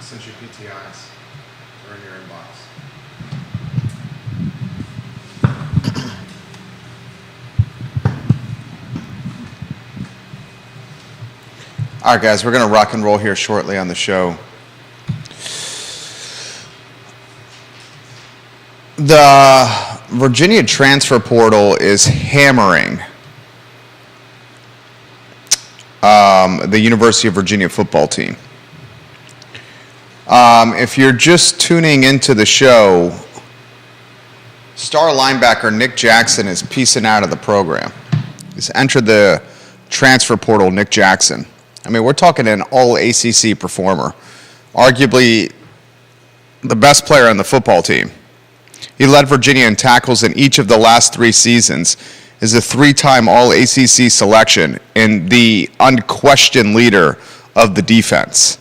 sent you PTIs. They're in your inbox. All right, guys, we're going to rock and roll here shortly on the show. The Virginia transfer portal is hammering the University of Virginia football team. If you're just tuning into the show, star linebacker Nick Jackson is piecing out of the program. He's entered the transfer portal, Nick Jackson. I mean, we're talking an all-ACC performer, arguably the best player on the football team. He led Virginia in tackles in each of the last 3 seasons, is a 3-time all-ACC selection, and the unquestioned leader of the defense.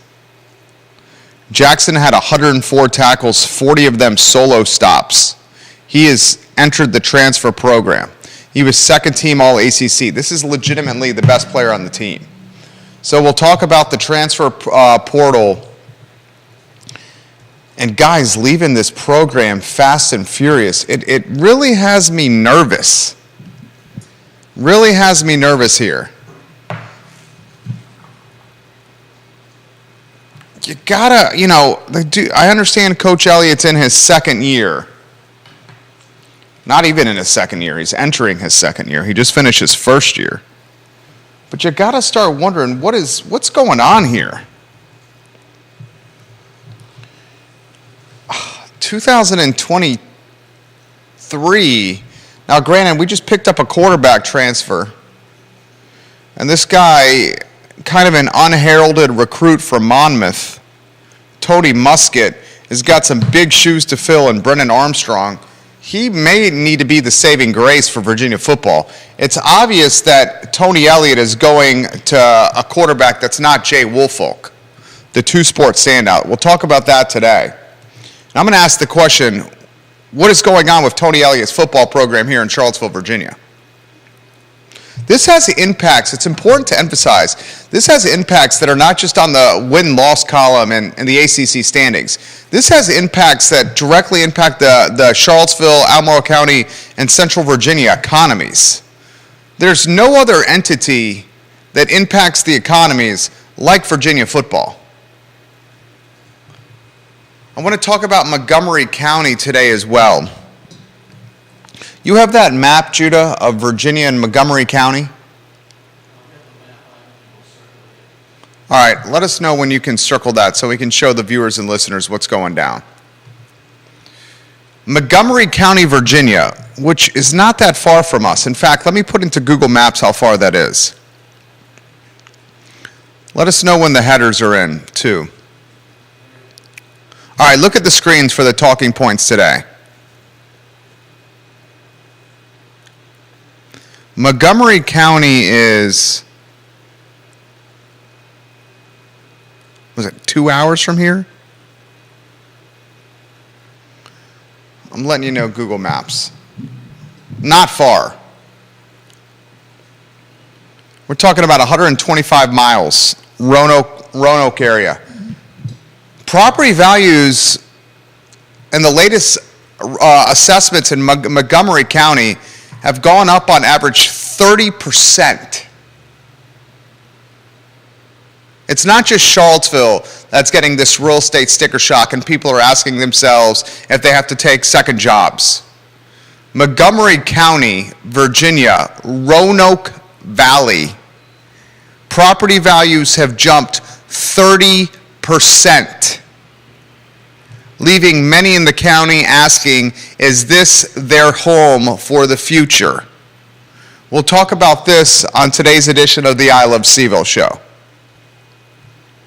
Jackson had 104 tackles, 40 of them solo stops. He has entered the transfer program. He was second-team all-ACC. This is legitimately the best player on the team. So we'll talk about the transfer portal and guys leaving this program fast and furious. It really has me nervous. Really has me nervous here. You gotta, I understand Coach Elliott's in his second year. Not even in his second year. He's entering his second year. He just finished his first year. But you got to start wondering, what's going on here? 2023. Now, granted, we just picked up a quarterback transfer. And this guy, kind of an unheralded recruit from Monmouth, Tony Muskett, has got some big shoes to fill in Brennan Armstrong. He may need to be the saving grace for Virginia football. It's obvious that Tony Elliott is going to a quarterback that's not Jay Woolfolk, the two-sport standout. We'll talk about that today. And I'm going to ask the question, what is going on with Tony Elliott's football program here in Charlottesville, Virginia? This has impacts, it's important to emphasize, this has impacts that are not just on the win-loss column and the ACC standings. This has impacts that directly impact the Charlottesville, Albemarle County, and Central Virginia economies. There's no other entity that impacts the economies like Virginia football. I want to talk about Montgomery County today as well. You have that map, Judah, of Virginia and Montgomery County? All right, let us know when you can circle that so we can show the viewers and listeners what's going down. Montgomery County, Virginia, which is not that far from us. In fact, let me put into Google Maps how far that is. Let us know when the headers are in, too. All right, look at the screens for the talking points today. Montgomery County is, was it 2 hours from here? I'm letting you know Google Maps. Not far. We're talking about 125 miles, Roanoke area. Property values and the latest assessments in Montgomery County have gone up on average 30%. It's not just Charlottesville that's getting this real estate sticker shock and people are asking themselves if they have to take second jobs. Montgomery County, Virginia, Roanoke Valley, property values have jumped 30%, leaving many in the county asking, is this their home for the future? We'll talk about this on today's edition of the I Love CVille show.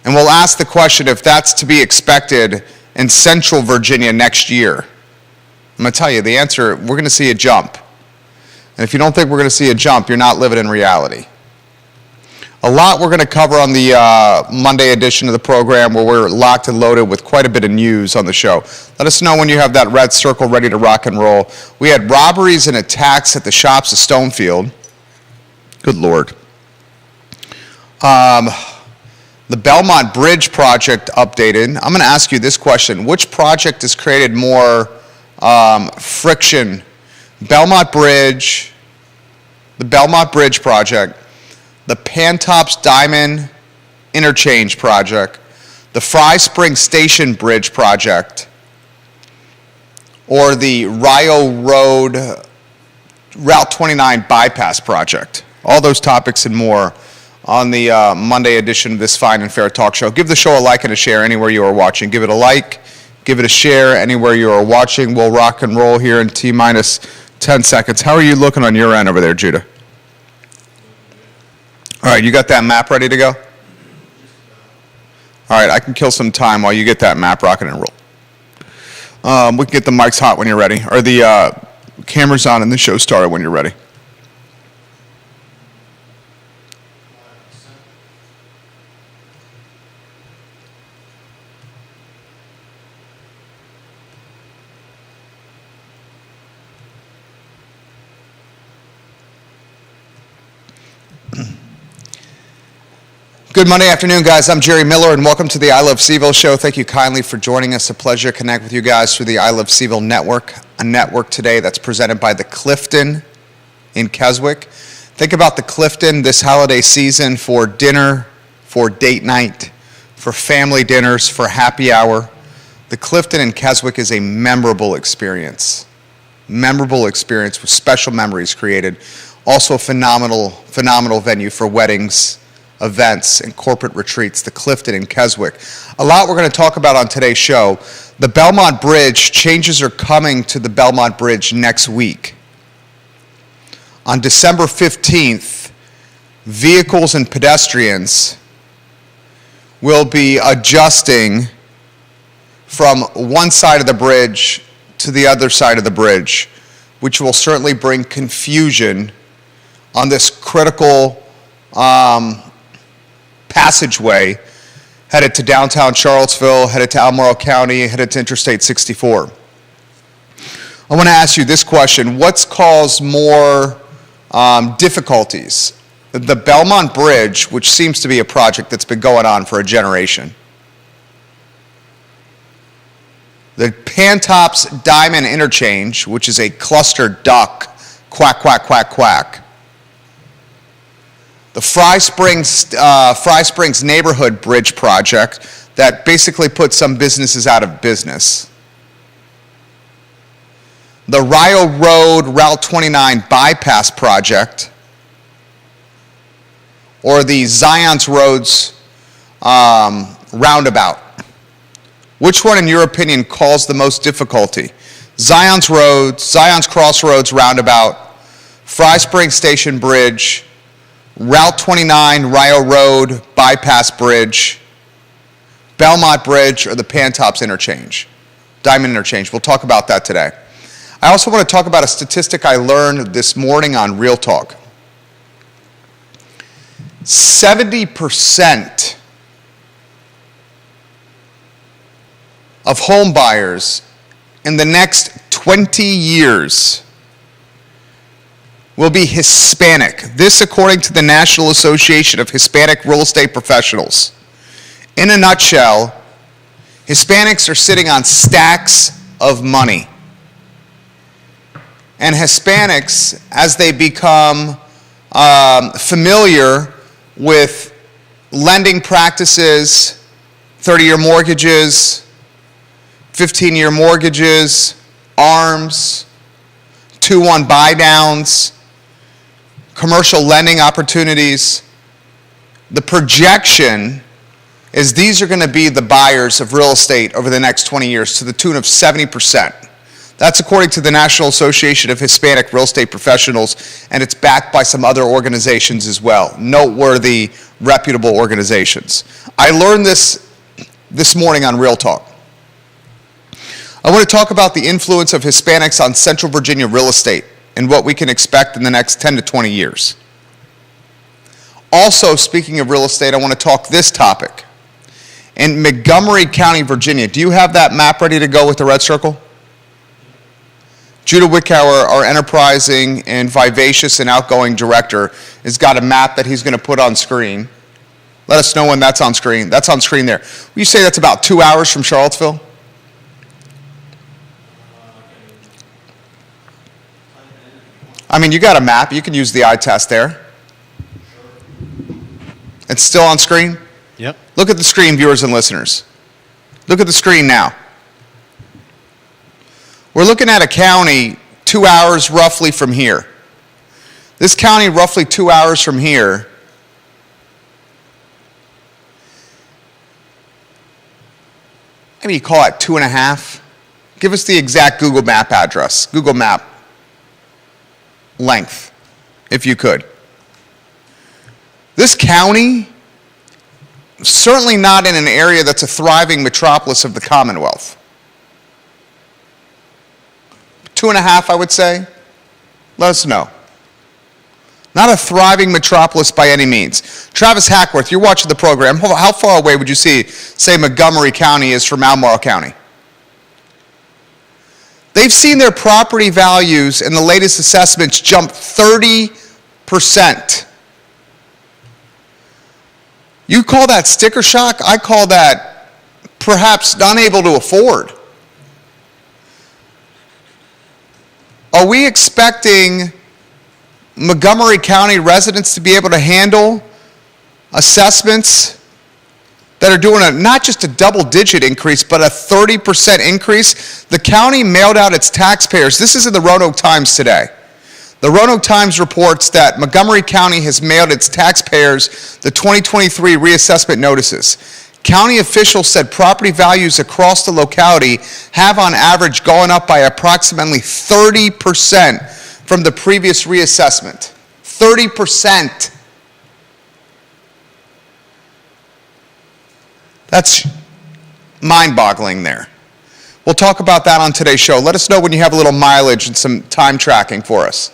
And we'll ask the question if that's to be expected in Central Virginia next year. I'm going to tell you the answer, we're going to see a jump. And if you don't think we're going to see a jump, you're not living in reality. A lot we're going to cover on the Monday edition of the program where we're locked and loaded with quite a bit of news on the show. Let us know when you have that red circle ready to rock and roll. We had robberies and attacks at the shops of Stonefield. Good Lord. The Belmont Bridge project updated. I'm going to ask you this question. Which project has created more friction? Belmont Bridge, the Belmont Bridge project, the Pantops Diamond Interchange project, the Fry Spring Station Bridge project, or the Rio Road Route 29 bypass project? All those topics and more on the Monday edition of this fine and fair talk show. Give the show a like and a share anywhere you are watching. Give it a like, give it a share anywhere you are watching. We'll rock and roll here in T-minus 10 seconds. How are you looking on your end over there, Judah? All right, you got that map ready to go? All right, I can kill some time while you get that map rocking and roll. We can get the mics hot when you're ready, or the cameras on and the show started when you're ready. Good Monday afternoon, guys. I'm Jerry Miller, and welcome to the I Love CVille show. Thank you kindly for joining us. A pleasure to connect with you guys through the I Love CVille network, a network today that's presented by the Clifton in Keswick. Think about the Clifton this holiday season for dinner, for date night, for family dinners, for happy hour. The Clifton in Keswick is a memorable experience with special memories created. Also a phenomenal venue for weddings, events, and corporate retreats, the Clifton in Keswick. A lot we're going to talk about on today's show. The Belmont Bridge, changes are coming to the Belmont Bridge next week. On December 15th, vehicles and pedestrians will be adjusting from one side of the bridge to the other side of the bridge, which will certainly bring confusion on this critical passageway headed to downtown Charlottesville, headed to Albemarle County, headed to Interstate 64. I want to ask you this question. What's caused more difficulties? The Belmont Bridge, which seems to be a project that's been going on for a generation. The Pantops Diamond Interchange, which is a cluster duck, quack, quack, quack, quack. The Fry Springs Neighborhood Bridge project that basically puts some businesses out of business. The Rio Road Route 29 bypass project, or the Zion's Roads roundabout. Which one, in your opinion, caused the most difficulty? Zion's Crossroads roundabout, Fry Springs Station Bridge, Route 29 Rio Road bypass bridge, Belmont Bridge, or the Pantops Interchange, Diamond Interchange. We'll talk about that today. I also want to talk about a statistic I learned this morning on Real Talk. 70% of home buyers in the next 20 years will be Hispanic. This according to the National Association of Hispanic Real Estate Professionals. In a nutshell, Hispanics are sitting on stacks of money. And Hispanics, as they become familiar with lending practices, 30-year mortgages, 15-year mortgages, ARMs, 2-1 buy-downs, commercial lending opportunities, the projection is these are going to be the buyers of real estate over the next 20 years to the tune of 70%. That's according to the National Association of Hispanic Real Estate Professionals, and it's backed by some other organizations as well, noteworthy, reputable organizations. I learned this morning on Real Talk. I want to talk about the influence of Hispanics on Central Virginia real estate and what we can expect in the next 10 to 20 years. Also, speaking of real estate, I want to talk this topic. In Montgomery County, Virginia, do you have that map ready to go with the red circle? Judah Wickower, our enterprising and vivacious and outgoing director, has got a map that he's going to put on screen. Let us know when that's on screen. That's on screen there. You say that's about 2 hours from Charlottesville? I mean, you got a map. You can use the eye test there. It's still on screen? Yep. Look at the screen, viewers and listeners. Look at the screen now. We're looking at a county 2 hours roughly from here. This county roughly 2 hours from here. Maybe you call it 2.5. Give us the exact Google Map address, Google Map length, if you could. This county, certainly not in an area that's a thriving metropolis of the Commonwealth. 2.5, I would say. Let us know. Not a thriving metropolis by any means. Travis Hackworth, you're watching the program. How far away would you say Montgomery County is from Albemarle County? They've seen their property values in the latest assessments jump 30%. You call that sticker shock? I call that perhaps unable to afford. Are we expecting Montgomery County residents to be able to handle assessments that are doing not just a double-digit increase, but a 30% increase? The county mailed out its taxpayers. This is in the Roanoke Times today. The Roanoke Times reports that Montgomery County has mailed its taxpayers the 2023 reassessment notices. County officials said property values across the locality have on average gone up by approximately 30% from the previous reassessment. 30%. That's mind-boggling there. We'll talk about that on today's show. Let us know when you have a little mileage and some time tracking for us.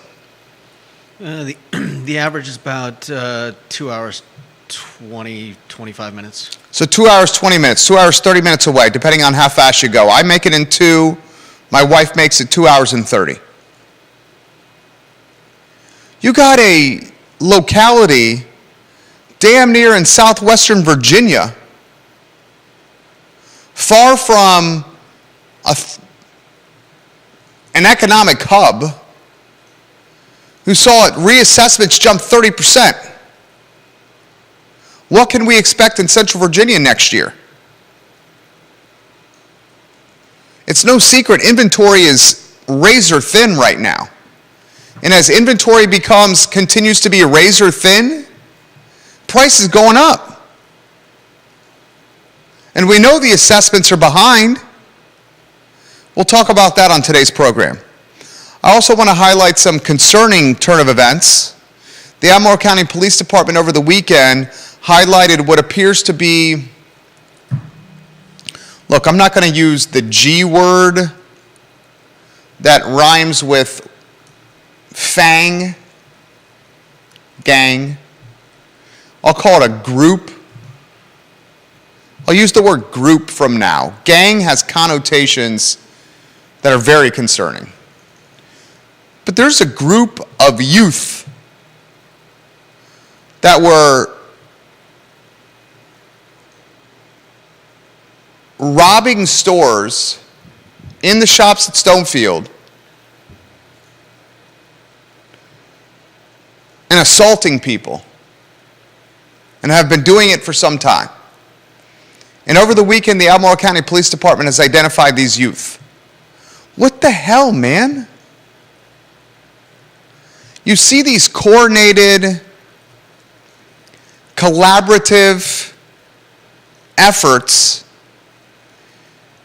The average is about 2 hours, 25 minutes. So 2 hours, 20 minutes, 2 hours, 30 minutes away, depending on how fast you go. I make it in 2. My wife makes it 2 hours and 30. You got a locality damn near in southwestern Virginia, far from an economic hub, who saw reassessments jump 30%. What can we expect in Central Virginia next year? It's no secret inventory is razor thin right now. And as inventory continues to be razor thin, price is going up. And we know the assessments are behind. We'll talk about that on today's program. I also want to highlight some concerning turn of events. The Albemarle County Police Department over the weekend highlighted what appears to be, look, I'm not going to use the G word that rhymes with fang, gang. I'll call it a group. I'll use the word group from now. Gang has connotations that are very concerning. But there's a group of youth that were robbing stores in the shops at Stonefield and assaulting people, and have been doing it for some time. And over the weekend, the Albemarle County Police Department has identified these youth. What the hell, man? You see these coordinated, collaborative efforts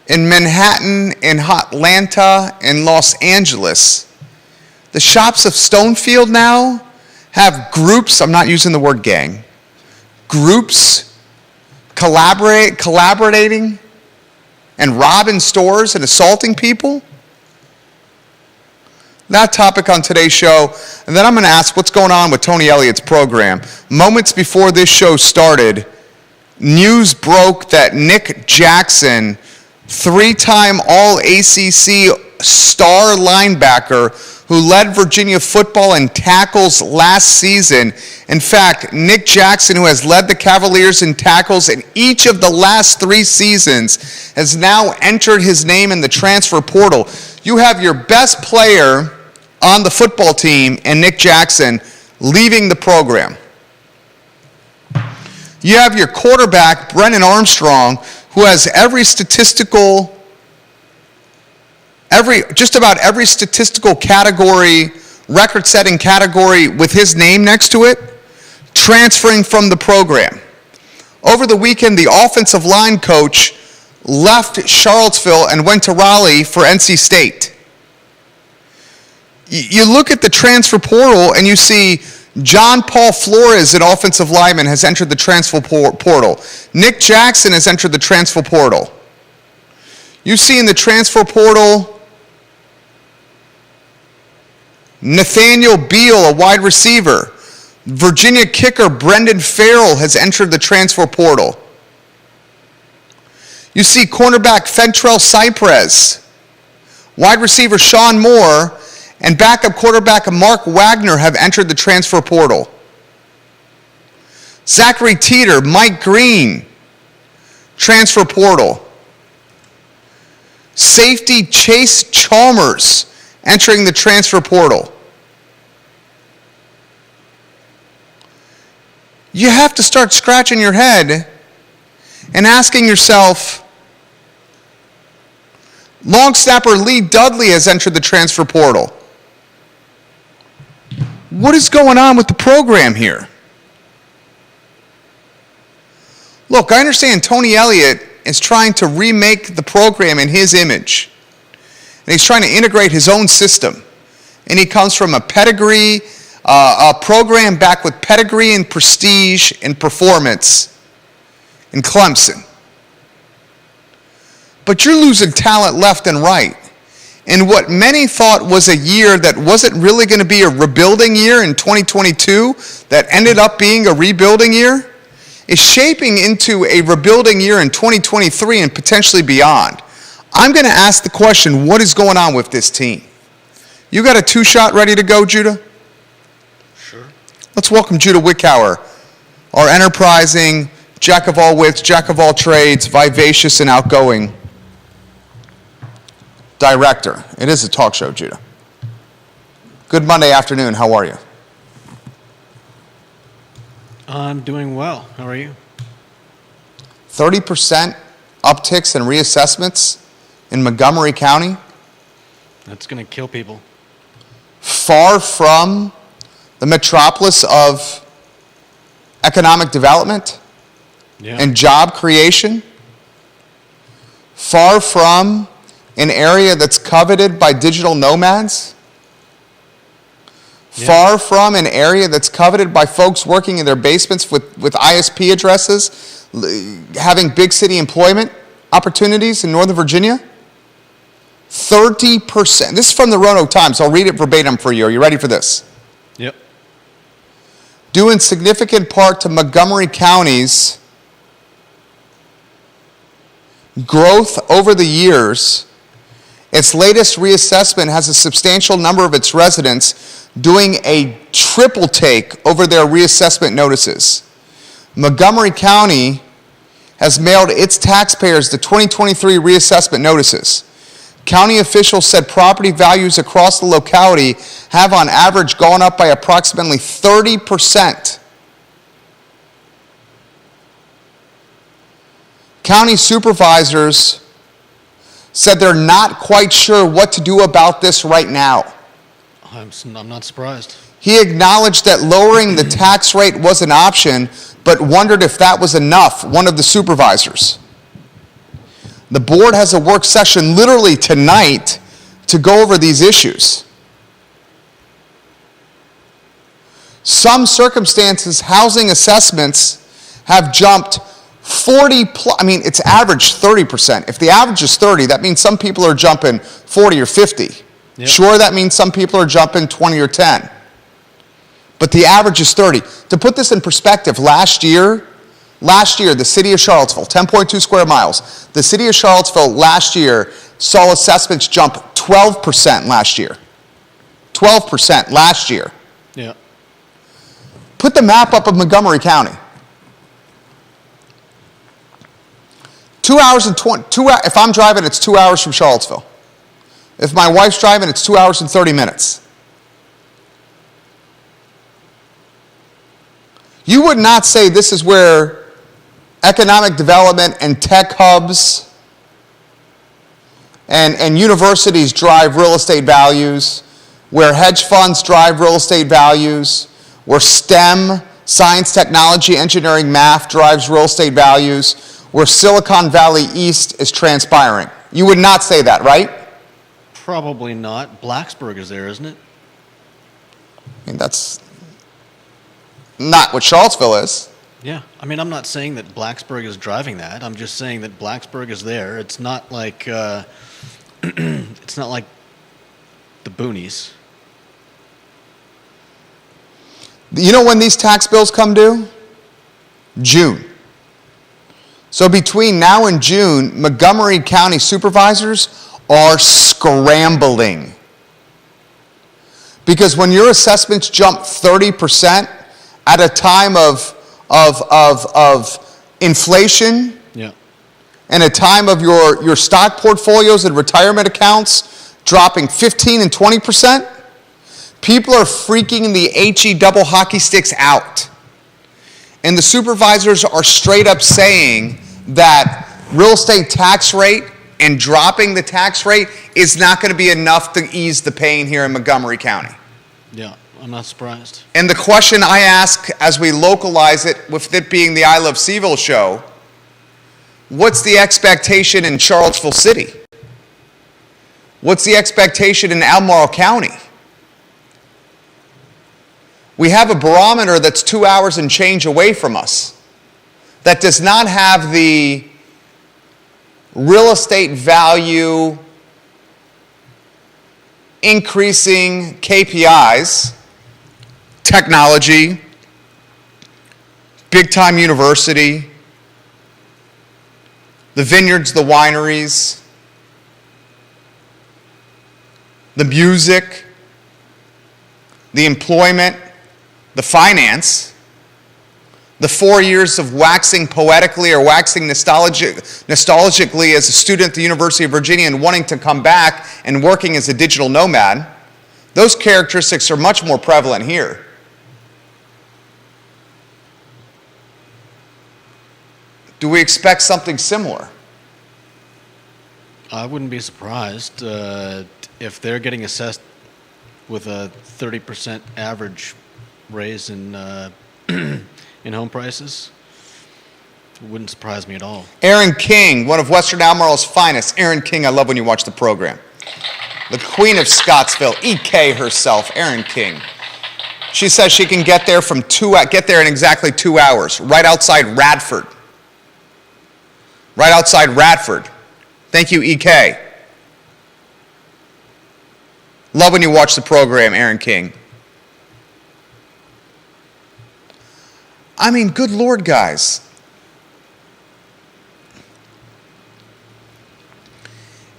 in Manhattan, in Atlanta, in Los Angeles. The shops of Stonefield now have groups, I'm not using the word gang, groups collaborating and robbing stores and assaulting people. That topic on today's show, and then I'm going to ask what's going on with Tony Elliott's program. Moments before this show started, news broke that Nick Jackson, 3-time All-ACC star linebacker who led Virginia football in tackles last season. In fact, Nick Jackson, who has led the Cavaliers in tackles in each of the last 3 seasons, has now entered his name in the transfer portal. You have your best player on the football team and Nick Jackson leaving the program. You have your quarterback, Brennan Armstrong, who has just about every statistical category, record-setting category with his name next to it, transferring from the program. Over the weekend, the offensive line coach left Charlottesville and went to Raleigh for NC State. You look at the transfer portal and you see John Paul Flores, an offensive lineman, has entered the transfer portal. Nick Jackson has entered the transfer portal. You see in the transfer portal Nathaniel Beal, a wide receiver. Virginia kicker Brendan Farrell has entered the transfer portal. You see cornerback Fentrell Cypress, wide receiver Sean Moore, and backup quarterback Mark Wagner have entered the transfer portal. Zachary Teeter, Mike Green, transfer portal. Safety Chase Chalmers entering the transfer portal. You have to start scratching your head and asking yourself, long snapper Lee Dudley has entered the transfer portal. What is going on with the program here? Look, I understand Tony Elliott is trying to remake the program in his image. And he's trying to integrate his own system. And he comes from a pedigree, a program back with pedigree and prestige and performance in Clemson. But you're losing talent left and right. And what many thought was a year that wasn't really going to be a rebuilding year in 2022, that ended up being a rebuilding year, is shaping into a rebuilding year in 2023 and potentially beyond. I'm going to ask the question, what is going on with this team? You got a 2-shot ready to go, Judah? Sure. Let's welcome Judah Wickower, our enterprising, jack of all wits, jack of all trades, vivacious and outgoing director. It is a talk show, Judah. Good Monday afternoon. How are you? I'm doing well. How are you? 30% upticks and reassessments in Montgomery County. That's going to kill people. Far from the metropolis of economic development and job creation. Far from an area that's coveted by digital nomads. Far from an area that's coveted by folks working in their basements with ISP addresses, having big city employment opportunities in Northern Virginia. 30%. This is from the Roanoke Times. I'll read it verbatim for you. Are you ready for this? Yep. Due in significant part to Montgomery County's growth over the years, its latest reassessment has a substantial number of its residents doing a triple take over their reassessment notices. Montgomery County has mailed its taxpayers the 2023 reassessment notices. County officials said property values across the locality have on average gone up by approximately 30%. County supervisors said they're not quite sure what to do about this right now. I'm not surprised. He acknowledged that lowering the tax rate was an option, but wondered if that was enough, one of the supervisors. The board has a work session literally tonight to go over these issues. Some circumstances, housing assessments have jumped 40 plus, it's average 30%. If the average is 30, that means some people are jumping 40 or 50. Yep. Sure, that means some people are jumping 20 or 10. But the average is 30. To put this in perspective, last year, the city of Charlottesville, 10.2 square miles, the city of Charlottesville last year saw assessments jump 12% last year. 12% last year. Yeah. Put the map up of Montgomery County. 2 hours and 20, if I'm driving, it's 2 hours from Charlottesville. If my wife's driving, it's 2 hours and 30 minutes. You would not say this is where economic development and tech hubs and universities drive real estate values, where hedge funds drive real estate values, where STEM, science, technology, engineering, math drives real estate values, where Silicon Valley East is transpiring. You would not say that, right? Probably not. Blacksburg is there, isn't it? I mean, that's not what Charlottesville is. Yeah. I mean, I'm not saying that Blacksburg is driving that. I'm just saying that Blacksburg is there. It's not like it's not like the boonies. You know when these tax bills come due? June. So between now and June, Montgomery County supervisors are scrambling. Because when your assessments jump 30% at a time of inflation, Yeah. and a time of your stock portfolios and retirement accounts dropping 15 and 20%, people are freaking the HE double hockey sticks out. And the supervisors are straight up saying that real estate tax rate and dropping the tax rate is not going to be enough to ease the pain here in Montgomery County. Yeah. I'm not surprised. And the question I ask as we localize it, with it being the I Love Seville show, what's the expectation in Charlottesville City? What's the expectation in Albemarle County? We have a barometer that's 2 hours and change away from us that does not have the real estate value increasing KPIs, technology, big time university, the vineyards, the wineries, the music, the employment, the finance, the 4 years of waxing poetically or waxing nostalgically as a student at the University of Virginia and wanting to come back and working as a digital nomad, those characteristics are much more prevalent here. Do we expect something similar? I wouldn't be surprised if they're getting assessed with a 30% average raise in in home prices. It wouldn't surprise me at all. Erin King, one of Western Albemarle's finest. Erin King, I love when you watch the program. The Queen of Scottsville, EK herself, Erin King. She says she can get there in exactly 2 hours, right outside Radford. Right outside Radford. Thank you, EK. Love when you watch the program, Erin King. I mean, good Lord, guys.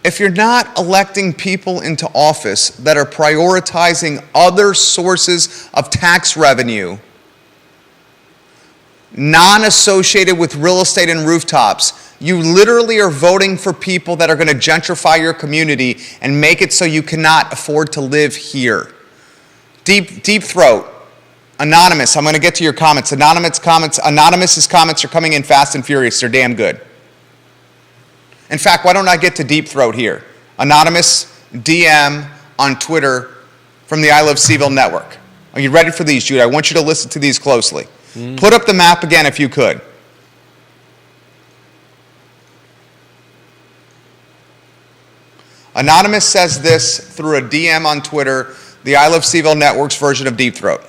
If you're not electing people into office that are prioritizing other sources of tax revenue, non-associated with real estate and rooftops, you literally are voting for people that are going to gentrify your community and make it so you cannot afford to live here. Deep Throat, Anonymous, I'm going to get to your comments. Anonymous's comments are coming in fast and furious. They're damn good. In fact, why don't I get to Deep Throat here? Anonymous, DM on Twitter from the I Love Seville Network. Are you ready for these, Jude? I want you to listen to these closely. Put up the map again if you could. Anonymous says this through a DM on Twitter, the I Love Seville Network's version of Deep Throat.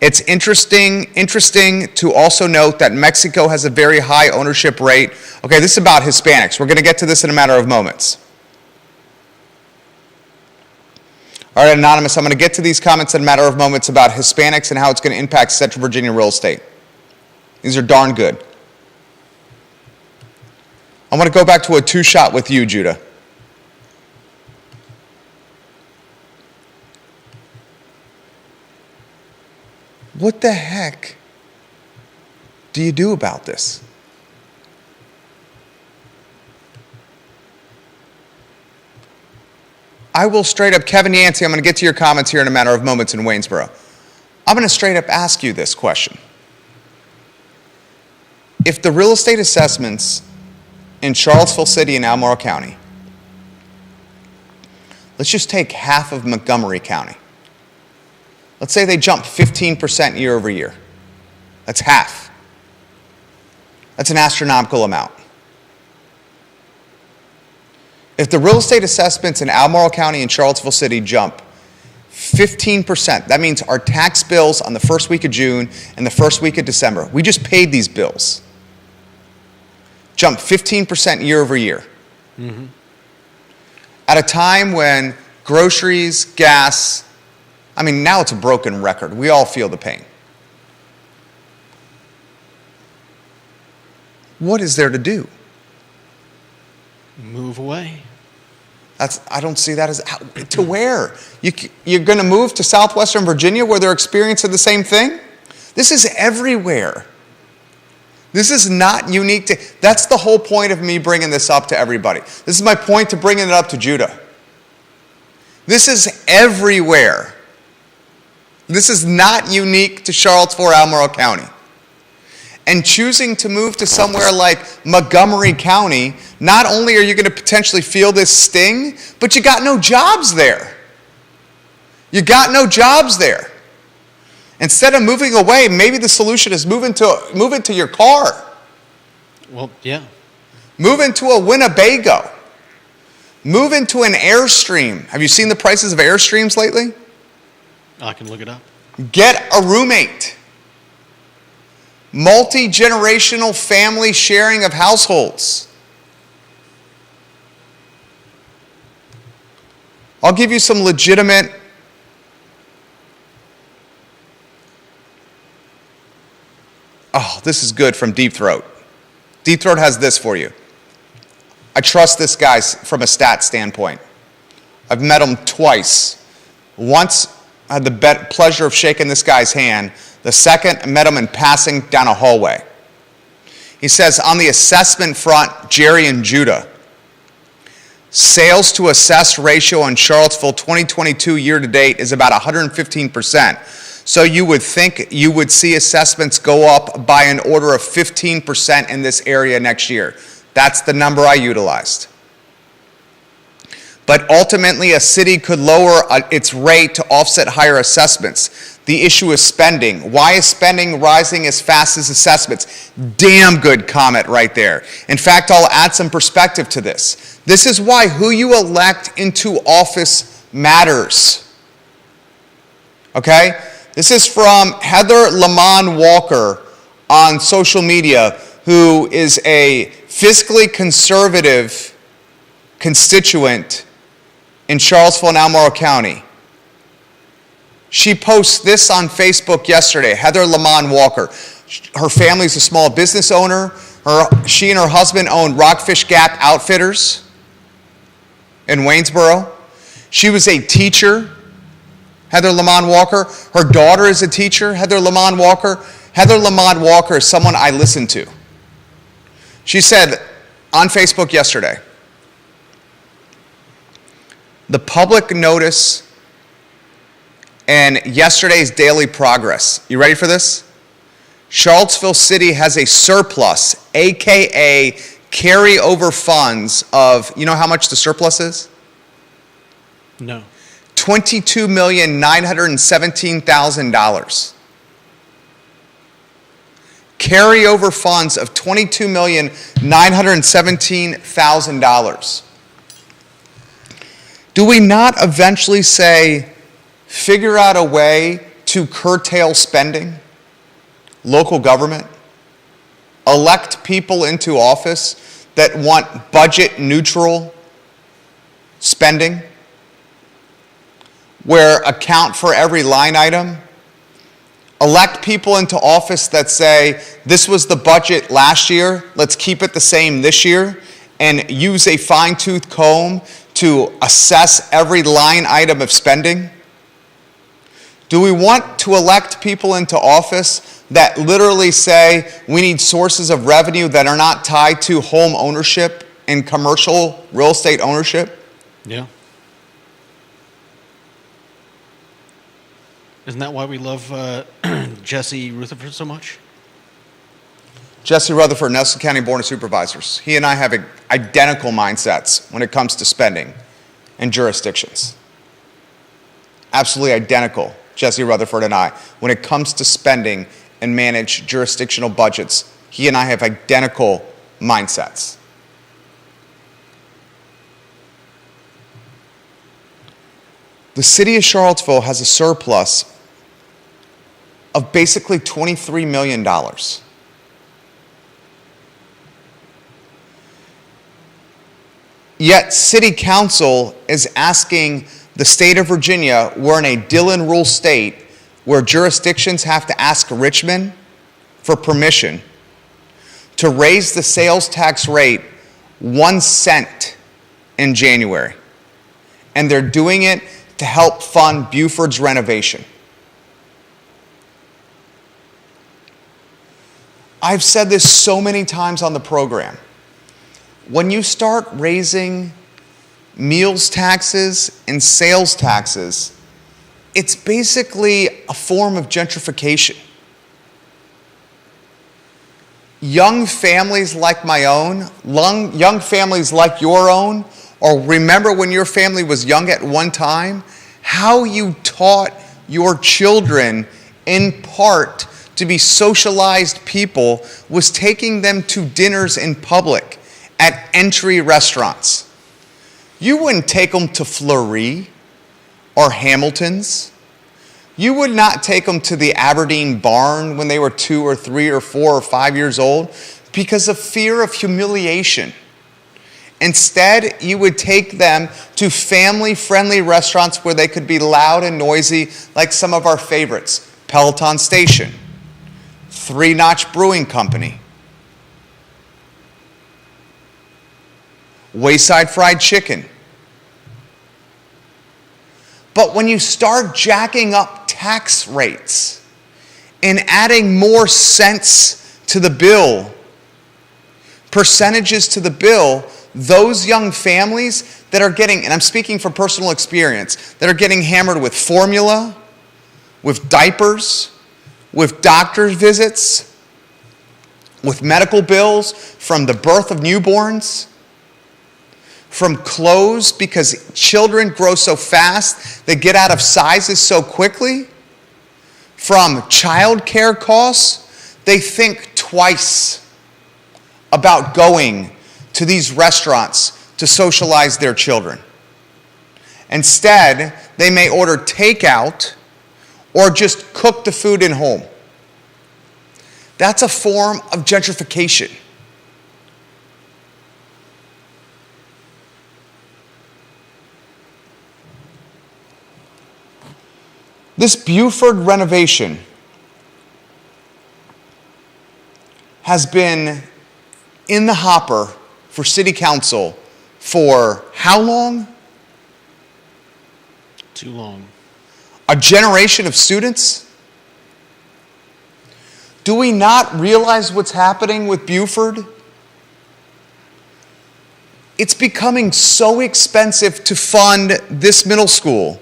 It's interesting to also note that Mexico has a very high ownership rate. Okay, this is about Hispanics. We're going to get to this in a matter of moments. All right, Anonymous, I'm going to get to these comments in a matter of moments about Hispanics and how it's going to impact Central Virginia real estate. These are darn good. I want to go back to a two-shot with you, Judah. What the heck do you do about this? I will straight up, Kevin Yancey, I'm going to get to your comments here in a matter of moments in Waynesboro. I'm going to straight up ask you this question. If the real estate assessments in Charlottesville City and Albemarle County, let's just take half of Montgomery County. Let's say they jump 15% year over year. That's half. That's an astronomical amount. If the real estate assessments in Albemarle County and Charlottesville City jump 15%, that means our tax bills on the first week of June and the first week of December, we just paid these bills, jump 15% year over year. Mm-hmm. At a time when groceries, gas, I mean, now it's a broken record. We all feel the pain. What is there to do? Move away. I don't see that as, to where? You're going to move to southwestern Virginia where they're experiencing the same thing? This is everywhere. This is not unique to, that's the whole point of me bringing this up to everybody. This is my point to bringing it up to Judah. This is everywhere. This is not unique to Charlottesville or Albemarle County. And choosing to move to somewhere like Montgomery County, not only are you going to potentially feel this sting, but you got no jobs there. You got no jobs there. Instead of moving away, maybe the solution is move into your car. Well, yeah. Move into a Winnebago. Move into an Airstream. Have you seen the prices of Airstreams lately? I can look it up. Get a roommate. Multi-generational family sharing of households. I'll give you some legitimate this is good from Deep Throat. Deep Throat has this for you. I trust this guy from a stat standpoint. I've met him twice. Once I had the pleasure of shaking this guy's hand. The second, I met him in passing down a hallway. He says, on the assessment front, Jerry and Judah, sales to assessed ratio in Charlottesville 2022 year to date is about 115%. So you would think you would see assessments go up by an order of 15% in this area next year. That's the number I utilized. But ultimately, a city could lower its rate to offset higher assessments. The issue is spending. Why is spending rising as fast as assessments? Damn good comment right there. In fact, I'll add some perspective to this. This is why who you elect into office matters. Okay? This is from Heather Lamont Walker on social media, who is a fiscally conservative constituent in Charlottesville and Albemarle County. She posts this on Facebook yesterday, Heather Lamont Walker. Her family's a small business owner. She and her husband own Rockfish Gap Outfitters in Waynesboro. She was a teacher, Heather Lamont Walker. Her daughter is a teacher, Heather Lamont Walker. Heather Lamont Walker is someone I listen to. She said on Facebook yesterday, the public notice and yesterday's daily progress. You ready for this? Charlottesville City has a surplus, AKA carryover funds of, you know how much the surplus is? No. $22,917,000. Carryover funds of $22,917,000. Do we not eventually say, figure out a way to curtail spending, local government, elect people into office that want budget neutral spending, where account for every line item, elect people into office that say, this was the budget last year, let's keep it the same this year, and use a fine-tooth comb to assess every line item of spending? Do we want to elect people into office that literally say we need sources of revenue that are not tied to home ownership and commercial real estate ownership? Yeah. Isn't that why we love Jesse Rutherford so much? Jesse Rutherford, Nelson County Board of Supervisors. He and I have identical mindsets when it comes to spending and jurisdictions. Absolutely identical, Jesse Rutherford and I. When it comes to spending and manage jurisdictional budgets, he and I have identical mindsets. The city of Charlottesville has a surplus of basically $23 million. Yet City Council is asking the state of Virginia, we're in a Dillon rule state where jurisdictions have to ask Richmond for permission to raise the sales tax rate 1 cent in January. And they're doing it to help fund Buford's renovation. I've said this so many times on the program. When you start raising meals taxes and sales taxes, it's basically a form of gentrification. Young families like my own, young families like your own, or remember when your family was young at one time, how you taught your children in part to be socialized people was taking them to dinners in public at entry restaurants. You wouldn't take them to Fleury or Hamilton's. You would not take them to the Aberdeen Barn when they were 2 or 3 or 4 or 5 years old because of fear of humiliation. Instead, you would take them to family-friendly restaurants where they could be loud and noisy, like some of our favorites, Peloton Station, Three Notch Brewing Company, Wayside Fried Chicken. But when you start jacking up tax rates and adding more cents to the bill, percentages to the bill, those young families that are getting, and I'm speaking from personal experience, that are getting hammered with formula, with diapers, with doctor's visits, with medical bills from the birth of newborns, from clothes because children grow so fast, they get out of sizes so quickly, from child care costs, they think twice about going to these restaurants to socialize their children. Instead, they may order takeout or just cook the food in home. That's a form of gentrification. This Buford renovation has been in the hopper for City Council for how long? Too long. A generation of students? Do we not realize what's happening with Buford? It's becoming so expensive to fund this middle school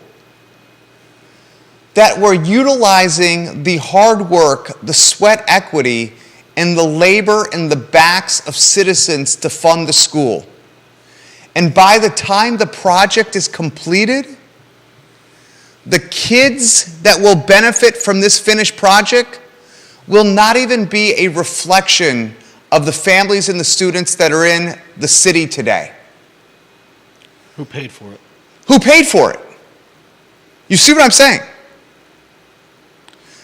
that we're utilizing the hard work, the sweat equity, and the labor and the backs of citizens to fund the school. And by the time the project is completed, the kids that will benefit from this finished project will not even be a reflection of the families and the students that are in the city today. Who paid for it? Who paid for it? You see what I'm saying?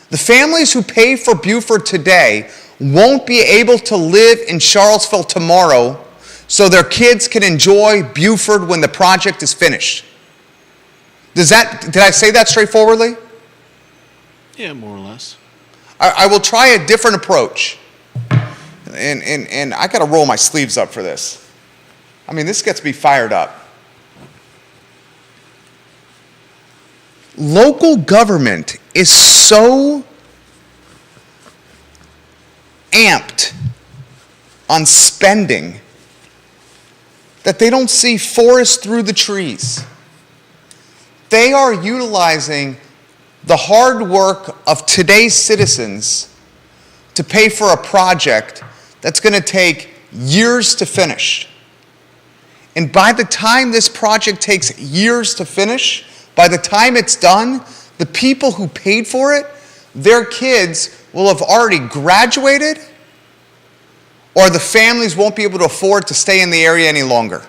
The families who pay for Buford today won't be able to live in Charlottesville tomorrow so their kids can enjoy Buford when the project is finished. Did I say that straightforwardly? Yeah, more or less. I will try a different approach. And I got to roll my sleeves up for this. I mean, this gets me fired up. Local government is so amped on spending that they don't see forest through the trees. They are utilizing the hard work of today's citizens to pay for a project that's going to take years to finish. And by the time this project takes years to finish, by the time it's done, the people who paid for it, their kids will have already graduated, or the families won't be able to afford to stay in the area any longer.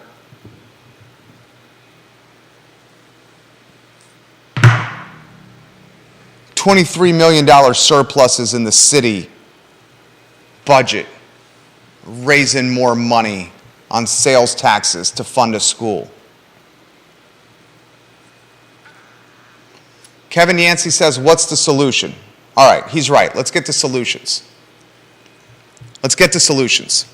$23 million surpluses in the city budget, raising more money on sales taxes to fund a school. Kevin Yancey says, what's the solution? All right, he's right. Let's get to solutions. Let's get to solutions.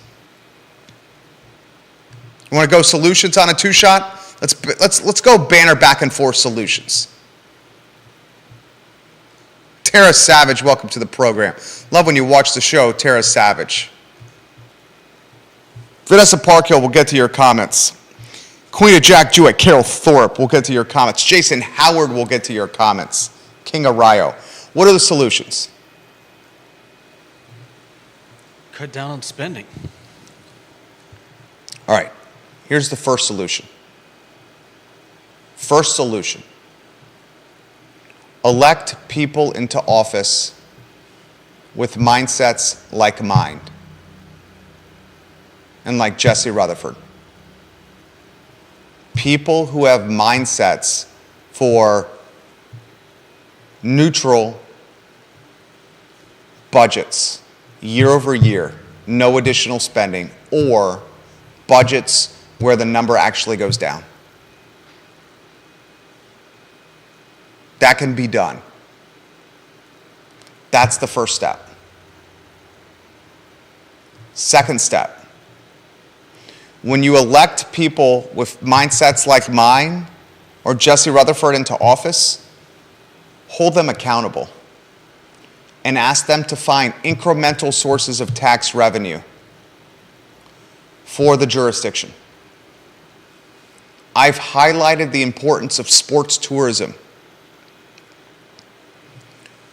You want to go solutions on a two-shot? Let's go banner back and forth solutions. Tara Savage, welcome to the program. Love when you watch the show, Tara Savage. Vanessa Parkhill, we'll get to your comments. Queen of Jack Jewett, Carol Thorpe, we'll get to your comments. Jason Howard, we'll get to your comments. King of Rio. What are the solutions? Cut down on spending. All right, here's the first solution. First solution. Elect people into office with mindsets like mine and like Jesse Rutherford. People who have mindsets for neutral budgets year over year, no additional spending, or budgets where the number actually goes down. That can be done. That's the first step. Second step, when you elect people with mindsets like mine or Jesse Rutherford into office, hold them accountable and ask them to find incremental sources of tax revenue for the jurisdiction. I've highlighted the importance of sports tourism.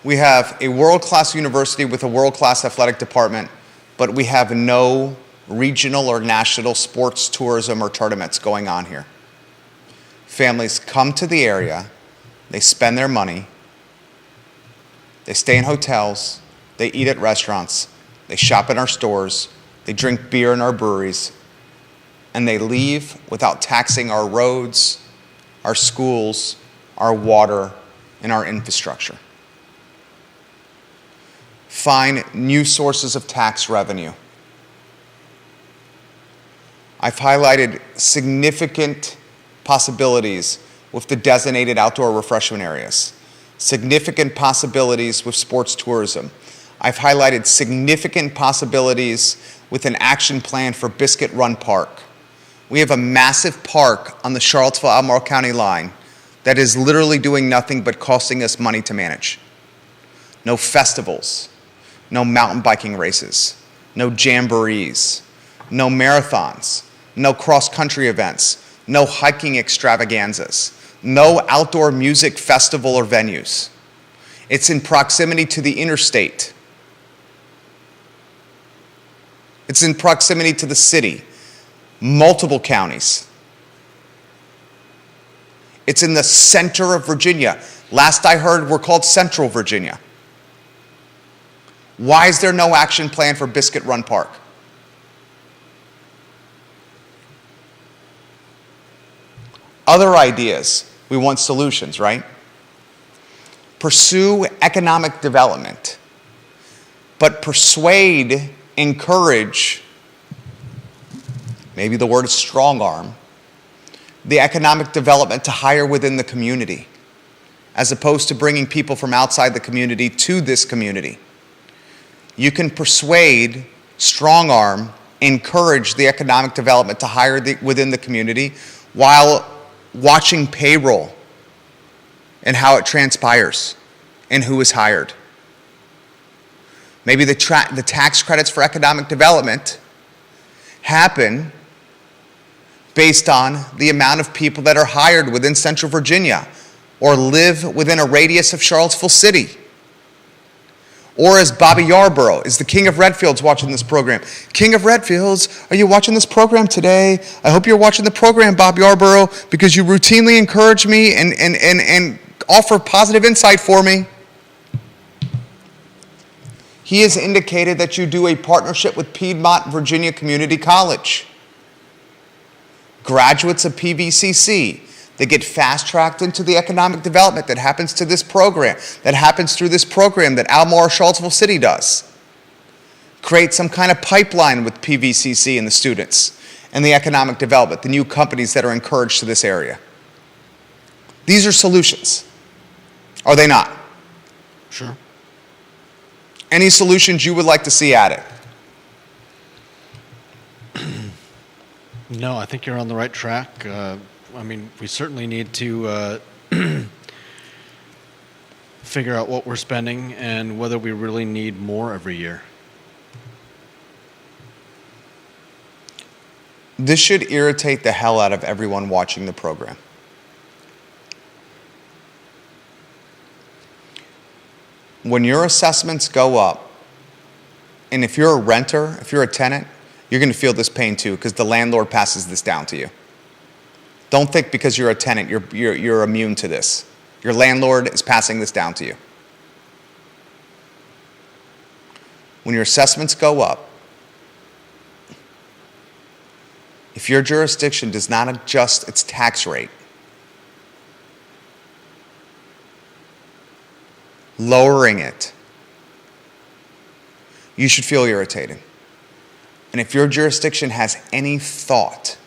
We have a world-class university with a world-class athletic department, but we have no regional or national sports tourism or tournaments going on here. Families come to the area, they spend their money, they stay in hotels, they eat at restaurants, they shop in our stores, they drink beer in our breweries, and they leave without taxing our roads, our schools, our water, and our infrastructure. Find new sources of tax revenue. I've highlighted significant possibilities with the designated outdoor refreshment areas, significant possibilities with sports tourism. I've highlighted significant possibilities with an action plan for Biscuit Run Park. We have a massive park on the Charlottesville-Albemarle County line that is literally doing nothing but costing us money to manage. No festivals, no mountain biking races, no jamborees, no marathons, no cross-country events, no hiking extravaganzas, no outdoor music festival or venues. It's in proximity to the interstate. It's in proximity to the city, multiple counties. It's in the center of Virginia. Last I heard, we're called Central Virginia. Why is there no action plan for Biscuit Run Park? Other ideas. We want solutions, right? Pursue economic development, but persuade, encourage, maybe the word is strong arm, the economic development to hire within the community, as opposed to bringing people from outside the community to this community. You can persuade, strong arm, encourage the economic development to hire within the community while watching payroll, and how it transpires and who is hired. Maybe the tax credits for economic development happen based on the amount of people that are hired within Central Virginia or live within a radius of Charlottesville City. Or as Bobby Yarborough, is the King of Redfields watching this program. King of Redfields, are you watching this program today? I hope you're watching the program, Bob Yarborough, because you routinely encourage me and offer positive insight for me. He has indicated that you do a partnership with Piedmont Virginia Community College. Graduates of PVCC, they get fast-tracked into the economic development that happens to this program, that happens through this program that Albemarle Charlottesville City does. Create some kind of pipeline with PVCC and the students and the economic development, the new companies that are encouraged to this area. These are solutions. Are they not? Sure. Any solutions you would like to see added? No, I think you're on the right track. I mean, we certainly need to figure out what we're spending and whether we really need more every year. This should irritate the hell out of everyone watching the program. When your assessments go up, and if you're a renter, if you're a tenant, you're going to feel this pain too, because the landlord passes this down to you. Don't think because you're a tenant you're immune to this. Your landlord is passing this down to you. When your assessments go up, if your jurisdiction does not adjust its tax rate, lowering it, you should feel irritated. And if your jurisdiction has any thought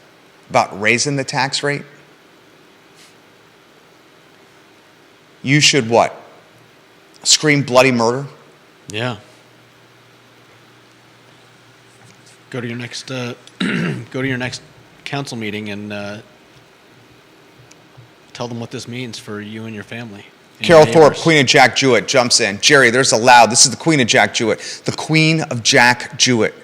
about raising the tax rate, you should what? Scream bloody murder? Yeah. Go to your next go to your next council meeting and tell them what this means for you and your family. And Carol your Thorpe, neighbors. Queen of Jack Jewett, jumps in. Jerry, there's a loud, this is the Queen of Jack Jewett, the Queen of Jack Jewett.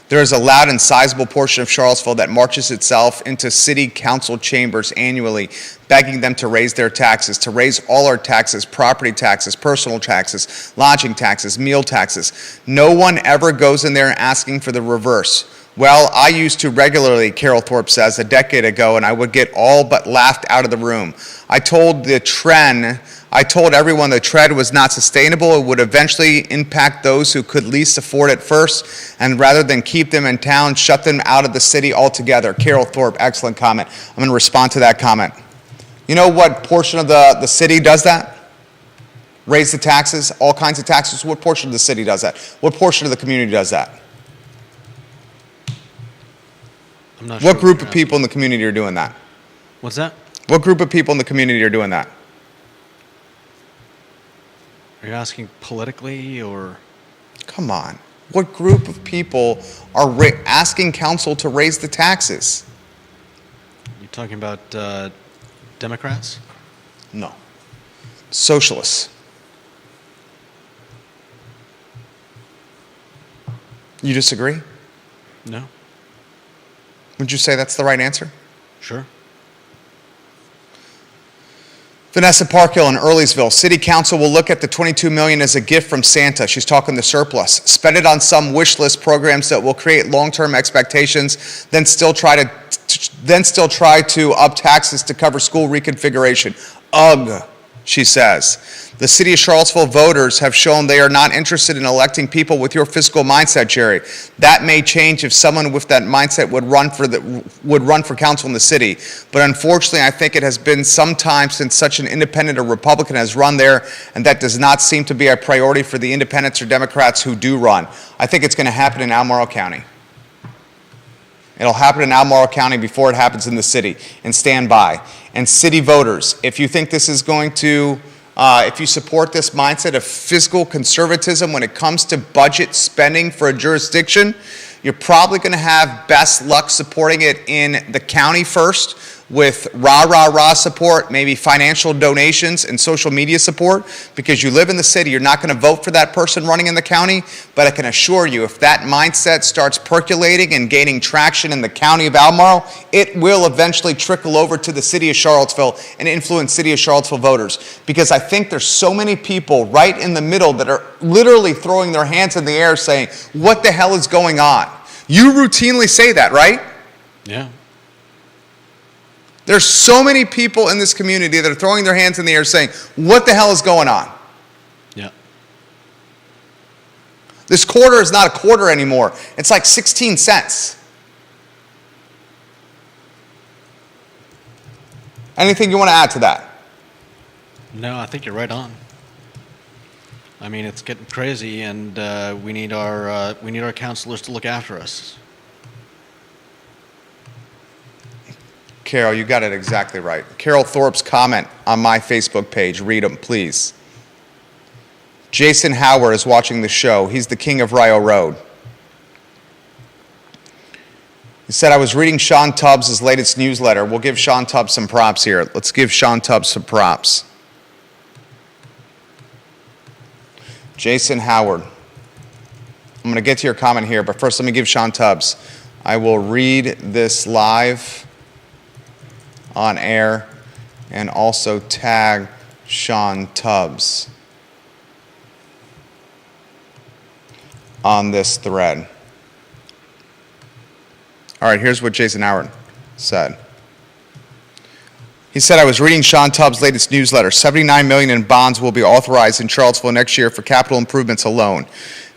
There is a loud and sizable portion of Charlottesville that marches itself into city council chambers annually, begging them to raise their taxes, to raise all our taxes, property taxes, personal taxes, lodging taxes, meal taxes. No one ever goes in there asking for the reverse. Well, I used to regularly, Carol Thorpe says, a decade ago, and I would get all but laughed out of the room. I told everyone the trend was not sustainable. It would eventually impact those who could least afford it first, and rather than keep them in town, shut them out of the city altogether. Carol Thorpe, excellent comment. I'm going to respond to that comment. You know what portion of the city does that? Raise the taxes, all kinds of taxes. What portion of the city does that? What portion of the community does that? I'm not sure What group you're of people in the community are doing that? What's that? What group of people in the community are doing that? Are you asking politically or? Come on. What group of people are asking council to raise the taxes? You talking about Democrats? No. Socialists. You disagree? No. Would you say that's the right answer? Sure. Vanessa Parkhill in Earlysville. City Council will look at the $22 million as a gift from Santa. She's talking the surplus. Spend it on some wish list programs that will create long-term expectations, then still try to up taxes to cover school reconfiguration. Ugh, she says. The city of Charlottesville voters have shown they are not interested in electing people with your fiscal mindset, Jerry. That may change if someone with that mindset would run for council in the city. But unfortunately, I think it has been some time since such an independent or Republican has run there, and that does not seem to be a priority for the independents or Democrats who do run. I think it's going to happen in Albemarle County. It'll happen in Albemarle County before it happens in the city, and stand by. And city voters, if you think this is going to if you support this mindset of fiscal conservatism when it comes to budget spending for a jurisdiction, you're probably going to have best luck supporting it in the county first, with rah support, maybe financial donations and social media support, because you live in the city. You're not going to vote for that person running in the county, but I can assure you, if that mindset starts percolating and gaining traction in the county of Albemarle, it will eventually trickle over to the city of Charlottesville and influence city of Charlottesville voters. Because I think there's so many people right in the middle that are literally throwing their hands in the air saying, what the hell is going on? You routinely say that, right? Yeah. There's so many people in this community that are throwing their hands in the air saying, what the hell is going on? Yeah. This quarter is not a quarter anymore. It's like 16 cents. Anything you want to add to that? No, I think you're right on. I mean, it's getting crazy, and we need our counselors to look after us. Carol, you got it exactly right. Carol Thorpe's comment on my Facebook page. Read them, please. Jason Howard is watching the show. He's the king of Rio Road. He said, I was reading Sean Tubbs' latest newsletter. We'll give Sean Tubbs some props here. Let's give Sean Tubbs some props. Jason Howard. I'm going to get to your comment here, but first let me give Sean Tubbs. I will read this live on air and also tag Sean Tubbs on this thread. All right, here's what Jason Howard said. He said, I was reading Sean Tubbs' latest newsletter. $79 million in bonds will be authorized in Charlottesville next year for capital improvements alone.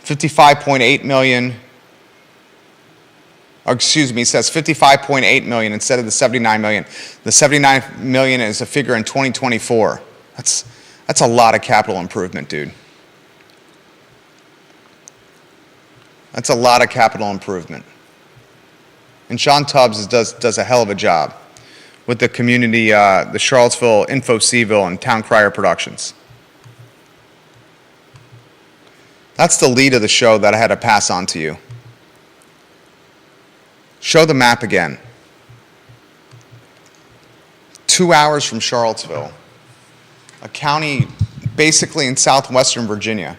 $55.8 million. He says $55.8 million instead of the $79 million. The $79 million is a figure in 2024. That's a lot of capital improvement, dude. That's a lot of capital improvement. And Sean Tubbs does a hell of a job with the community, the Charlottesville, Info Seville, and Town Crier Productions. That's the lead of the show that I had to pass on to you. Show the map again. 2 hours from Charlottesville, a county basically in southwestern Virginia,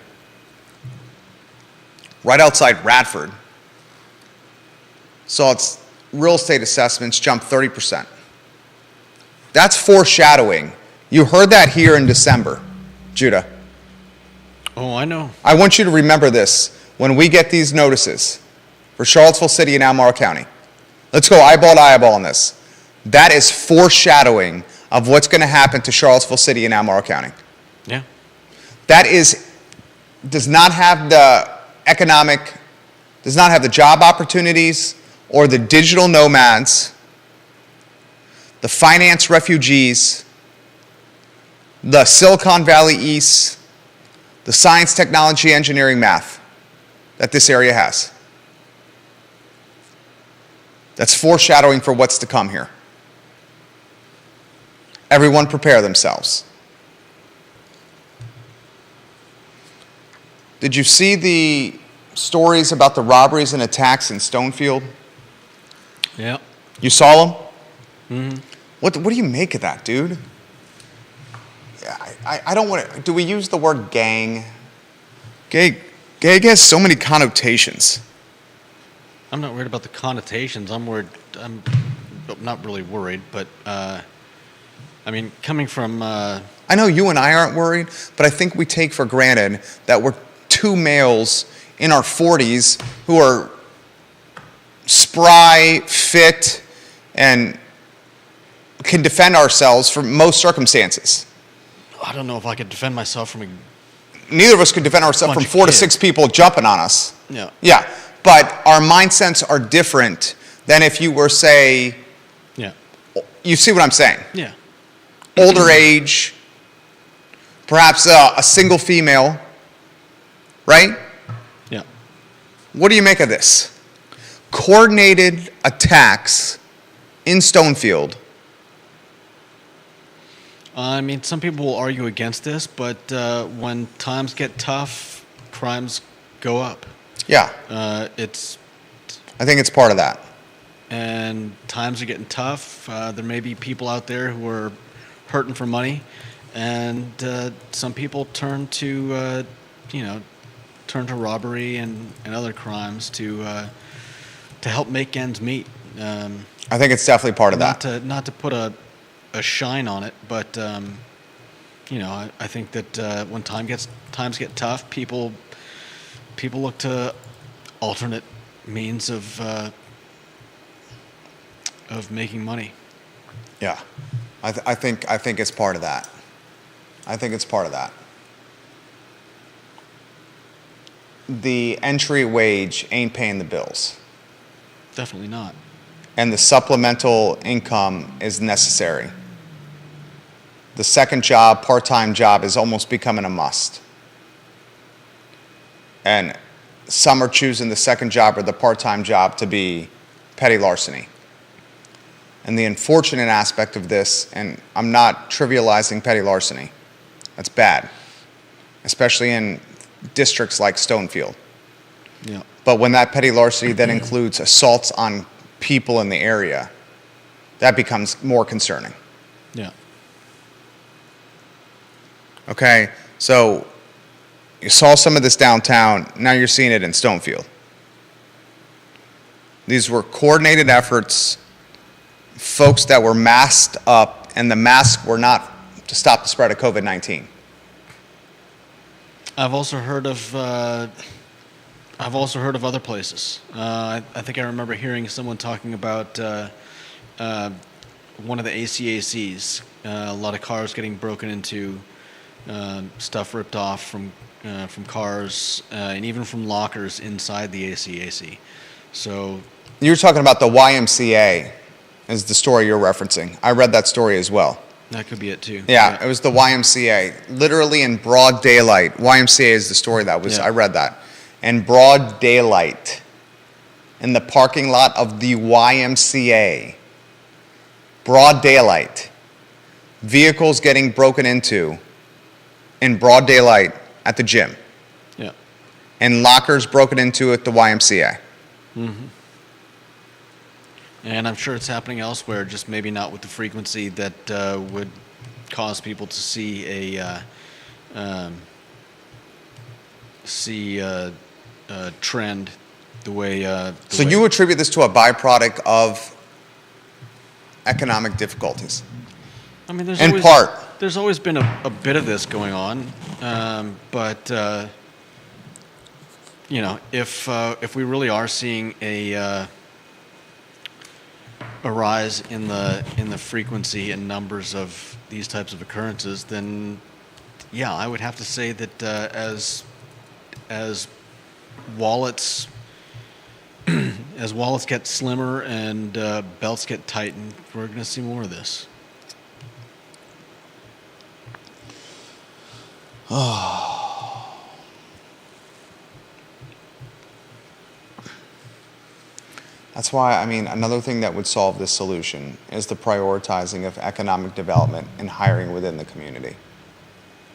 right outside Radford. So its real estate assessments jumped 30%. That's foreshadowing. You heard that here in December, Judah. Oh, I know. I want you to remember this when we get these notices for Charlottesville City and Albemarle County. Let's go eyeball to eyeball on this. That is foreshadowing of what's going to happen to Charlottesville City and Albemarle County. Yeah. That does not have the economic, does not have the job opportunities or the digital nomads, the finance refugees, the Silicon Valley East, the science, technology, engineering, math that this area has. That's foreshadowing for what's to come here. Everyone prepare themselves. Did you see the stories about the robberies and attacks in Stonefield? Yeah. You saw them? Mm-hmm. What do you make of that, dude? I don't want to. Do we use the word gang? Gang has so many connotations. I'm not worried about the connotations. I'm not really worried, but I mean, coming from. I know you and I aren't worried, but I think we take for granted that we're two males in our 40s who are spry, fit, and can defend ourselves from most circumstances. I don't know if I could defend myself from a. Neither of us could defend ourselves from 4 to 6 people jumping on us. Yeah. Yeah, but our mindsets are different than if you were, say, Yeah. you see what I'm saying? Yeah. Older age, perhaps a single female, right? Yeah. What do you make of this? Coordinated attacks in Stonefield. I mean, some people will argue against this, but when times get tough, crimes go up. Yeah, It's I think it's part of that. and times are getting tough. There may be people out there who are hurting for money, and some people turn to, turn to robbery and other crimes to help make ends meet. I think it's definitely part of that. Not to put a shine on it, but I think that when times get tough, people look to alternate means of making money. Yeah, I think it's part of that. I think it's part of that. The entry wage ain't paying the bills, Definitely not. and the supplemental income is necessary. The second job, part-time job, is almost becoming a must. And some are choosing the second job or the part-time job to be petty larceny. And the unfortunate aspect of this, and I'm not trivializing petty larceny, that's bad, especially in districts like Stonefield. Yeah. But when that petty larceny then includes assaults on people in the area, that becomes more concerning. Yeah. Okay, so you saw some of this downtown, now you're seeing it in Stonefield. These were coordinated efforts, folks that were masked up, and the masks were not to stop the spread of COVID-19. I've also heard of other places. I think I remember hearing someone talking about one of the ACACs. A lot of cars getting broken into, stuff ripped off from cars, and even from lockers inside the ACAC. So You're talking about the YMCA, is the story you're referencing. I read that story as well. that could be it too. Yeah, it was the YMCA, literally in broad daylight. YMCA is the story that was, Yeah. I read that. In broad daylight, in the parking lot of the YMCA, broad daylight, vehicles getting broken into in broad daylight at the gym, Yeah. and lockers broken into at the YMCA. And I'm sure it's happening elsewhere, just maybe not with the frequency that would cause people to see a trend the way. So you attribute this to a byproduct of economic difficulties? I mean, in part. There's always been a bit of this going on, but if we really are seeing a rise in the frequency and numbers of these types of occurrences, then yeah, I would have to say that as wallets as wallets get slimmer and belts get tightened, we're going to see more of this. That's why, I mean, another thing that would solve this solution is the prioritizing of economic development and hiring within the community.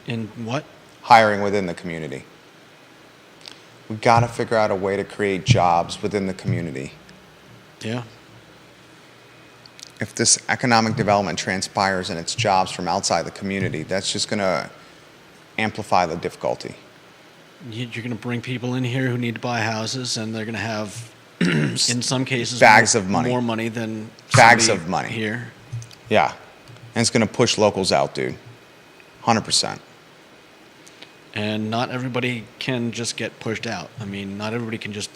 In what? Hiring within the community. We've got to figure out a way to create jobs within the community. Yeah. If this economic development transpires and it's jobs from outside the community, that's just going to amplify the difficulty. You're going to bring people in here who need to buy houses, and they're going to have, in some cases, Bags of money. more money than Bags somebody of money. here. Yeah. And it's going to push locals out, dude. 100%. And not everybody can just get pushed out. I mean, not everybody can just.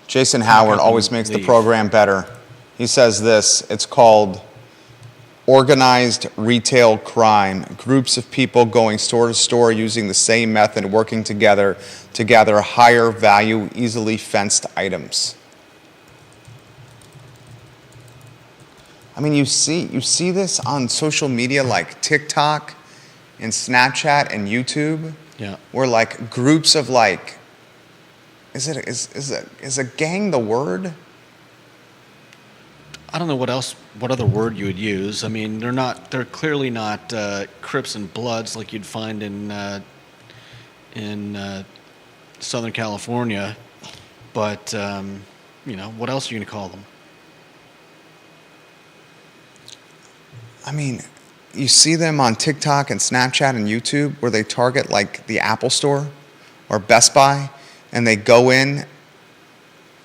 Jason Howard up always and makes the leave. program better. He says this, it's called organized retail crime. Groups of people going store to store using the same method, working together to gather higher value, easily fenced items. I mean, you see this on social media like TikTok and Snapchat and YouTube, Yeah. where like groups of like, is a gang the word? I don't know what other word you would use. I mean, they're clearly not Crips and Bloods like you'd find in Southern California, but What else are you going to call them? I mean, you see them on TikTok and Snapchat and YouTube where they target like the Apple Store or Best Buy, and they go in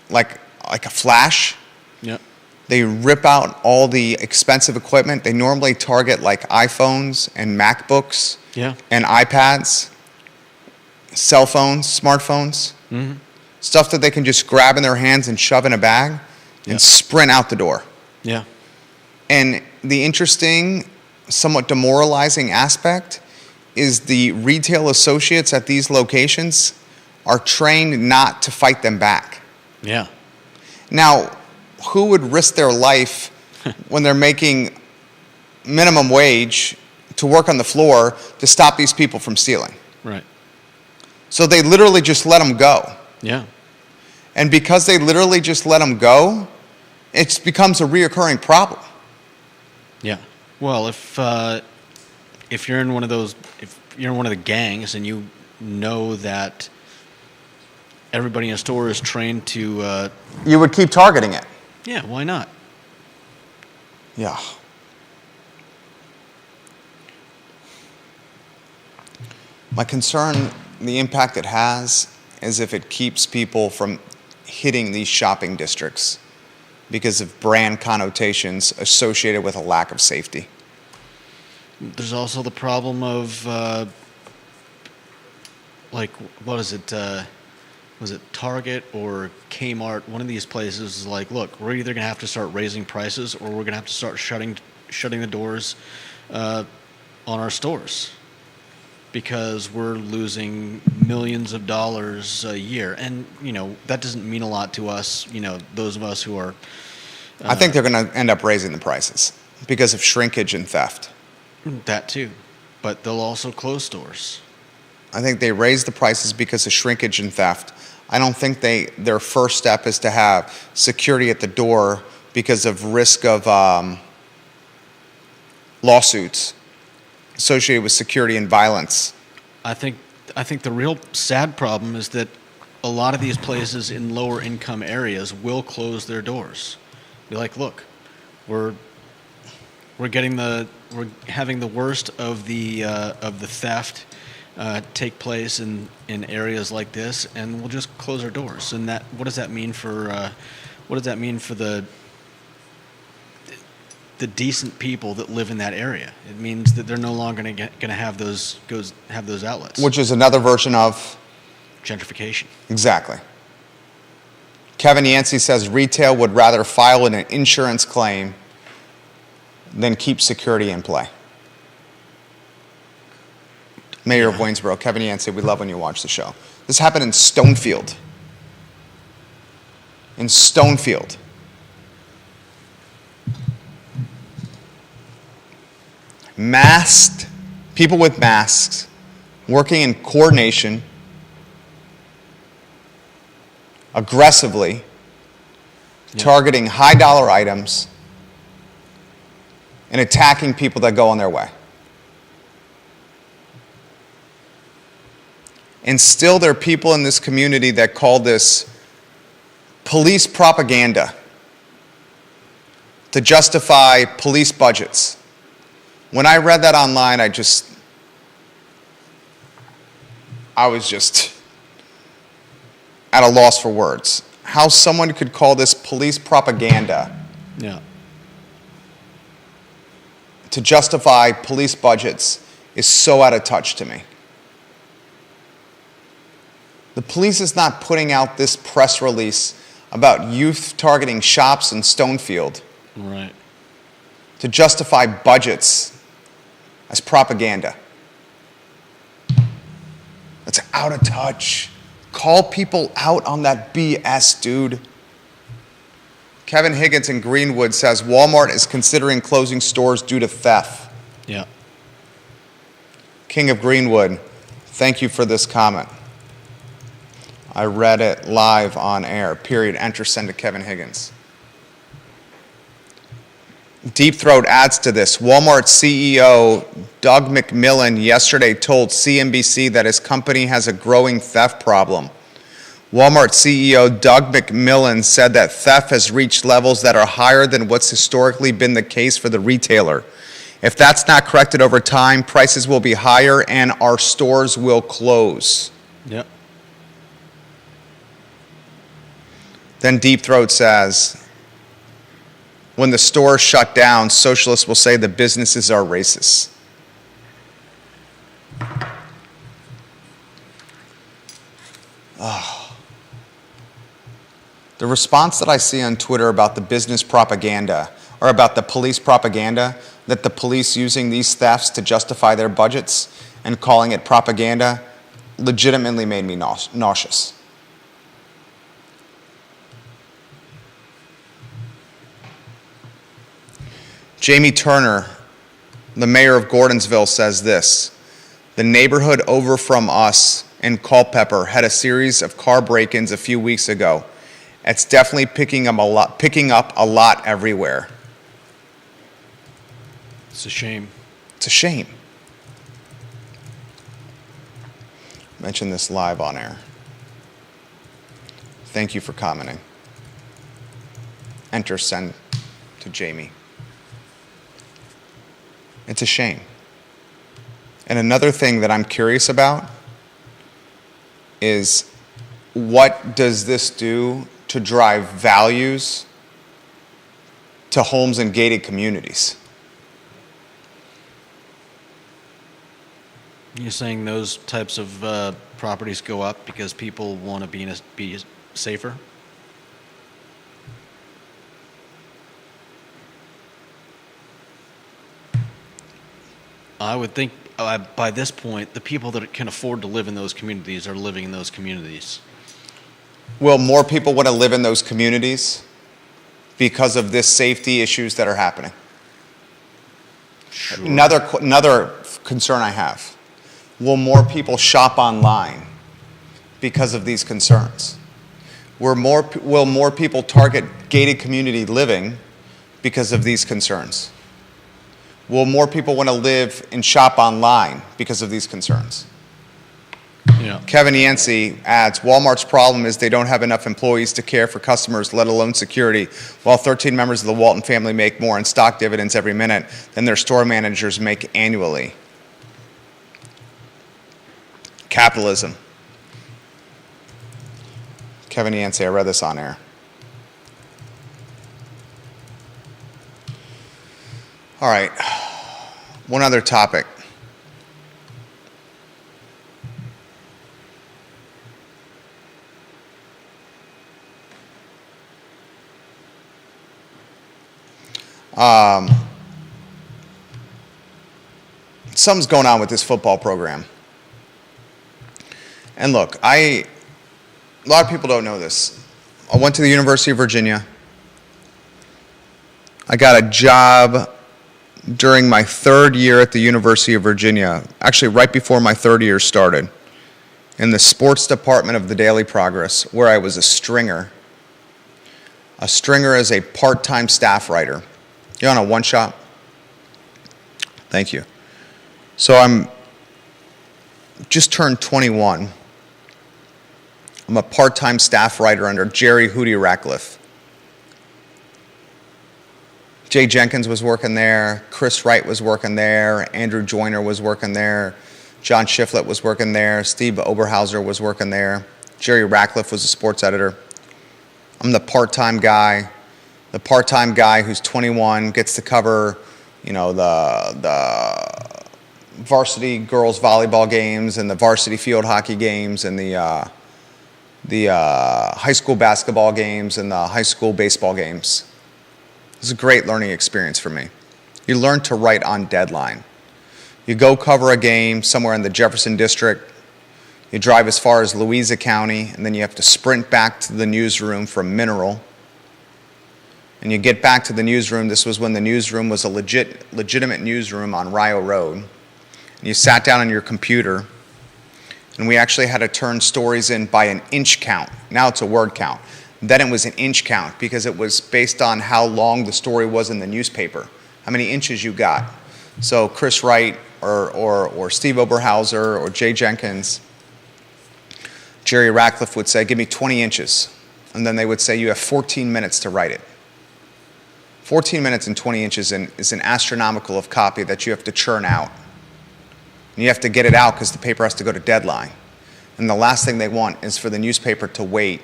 like a flash. Yep. They rip out all the expensive equipment. They normally target like iPhones and MacBooks Yeah. and iPads, cell phones, smartphones, stuff that they can just grab in their hands and shove in a bag and Yeah. sprint out the door. Yeah. And the interesting, somewhat demoralizing aspect is the retail associates at these locations are trained not to fight them back. Yeah. Now, who would risk their life when they're making minimum wage to work on the floor to stop these people from stealing? Right. So they literally just let them go. Yeah. And because they literally just let them go, it becomes a reoccurring problem. Yeah. Well, if you're in one of those, if you're in one of the gangs and you know that everybody in a store is trained to, You would keep targeting it. yeah, why not? Yeah. My concern, the impact it has, is if it keeps people from hitting these shopping districts because of brand connotations associated with a lack of safety. There's also the problem of, like, what is it? Was it Target or Kmart? One of these places is like, look, we're either going to have to start raising prices or we're going to have to start shutting the doors on our stores because we're losing millions of dollars a year. And, that doesn't mean a lot to us, those of us who are... I think they're going to end up raising the prices because of shrinkage and theft. That too. But they'll also close stores. I think they raise the prices because of shrinkage and theft. I don't think their first step is to have security at the door because of risk of lawsuits associated with security and violence. I think the real sad problem is that a lot of these places in lower income areas will close their doors. Be like, look, we're having the worst of the theft take place in areas like this, and we'll just close our doors. And what does that mean for the decent people that live in that area? It means that they're no longer going to have those outlets. Which is another version of... gentrification. Exactly. Kevin Yancey says retail would rather file an insurance claim than keep security in play. Mayor of Waynesboro, Kevin Yancey, we love when you watch the show. This happened in Stonefield. In Stonefield. Masked, people with masks, working in coordination, aggressively, targeting high dollar items, and attacking people that go on their way. And still there are people in this community that call this police propaganda to justify police budgets. When I read that online, I was just at a loss for words. How someone could call this police propaganda Yeah. to justify police budgets is so out of touch to me. The police is not putting out this press release about youth targeting shops in Stonefield Right. to justify budgets as propaganda. That's out of touch. Call people out on that BS, dude. Kevin Higgins in Greenwood says Walmart is considering closing stores due to theft. Yeah. King of Greenwood, thank you for this comment. I read it live on air, period. Enter, send to Kevin Higgins. Deep Throat adds to this. Walmart CEO Doug McMillon yesterday told CNBC that his company has a growing theft problem. Walmart CEO Doug McMillon said that theft has reached levels that are higher than what's historically been the case for the retailer. If that's not corrected over time, prices will be higher and our stores will close. Yep. Then Deep Throat says, when the stores shut down, socialists will say the businesses are racist. Oh. The response that I see on Twitter about the business propaganda, or about the police propaganda, that the police using these thefts to justify their budgets and calling it propaganda, legitimately made me nauseous. Jamie Turner, the mayor of Gordonsville, says this: the neighborhood over from us in Culpeper had a series of car break-ins a few weeks ago. It's definitely picking up a lot everywhere. It's a shame. It's a shame. Mention this live on air. Thank you for commenting. Enter send to Jamie. It's a shame. And another thing that I'm curious about is, what does this do to drive values to homes in gated communities? You're saying those types of properties go up because people want to be safer? I would think by this point, the people that can afford to live in those communities are living in those communities. Will more people want to live in those communities because of this safety issues that are happening? Sure. Another concern I have. Will more people shop online because of these concerns? Will more people target gated community living because of these concerns? Will more people want to live and shop online because of these concerns? Yeah. Kevin Yancey adds, Walmart's problem is they don't have enough employees to care for customers, let alone security, while 13 members of the Walton family make more in stock dividends every minute than their store managers make annually. Capitalism. Kevin Yancey, I read this on air. All right, one other topic. Something's going on with this football program. And look, a lot of people don't know this. I went to the University of Virginia. I got a job during my third year at the University of Virginia, actually right before my third year started, in the sports department of the Daily Progress, where I was a stringer. A stringer as a part-time staff writer. You on a one-shot? Thank you. So I'm just turned 21. I'm a part-time staff writer under Jerry Hootie Ratcliffe. Jay Jenkins was working there, Chris Wright was working there, Andrew Joyner was working there, John Shiflett was working there, Steve Oberhauser was working there, Jerry Ratcliffe was a sports editor. I'm the part-time guy who's 21, gets to cover, the varsity girls volleyball games and the varsity field hockey games and the high school basketball games and the high school baseball games. It was a great learning experience for me. You learn to write on deadline. You go cover a game somewhere in the Jefferson District. You drive as far as Louisa County, and then you have to sprint back to the newsroom from Mineral. And you get back to the newsroom. This was when the newsroom was a legitimate newsroom on Rio Road. And you sat down on your computer, and we actually had to turn stories in by an inch count. Now it's a word count. Then it was an inch count because it was based on how long the story was in the newspaper, how many inches you got. So Chris Wright or Steve Oberhauser or Jay Jenkins, Jerry Ratcliffe would say, give me 20 inches. And then they would say, you have 14 minutes to write it. 14 minutes and 20 inches is an astronomical of copy that you have to churn out. And you have to get it out because the paper has to go to deadline. And the last thing they want is for the newspaper to wait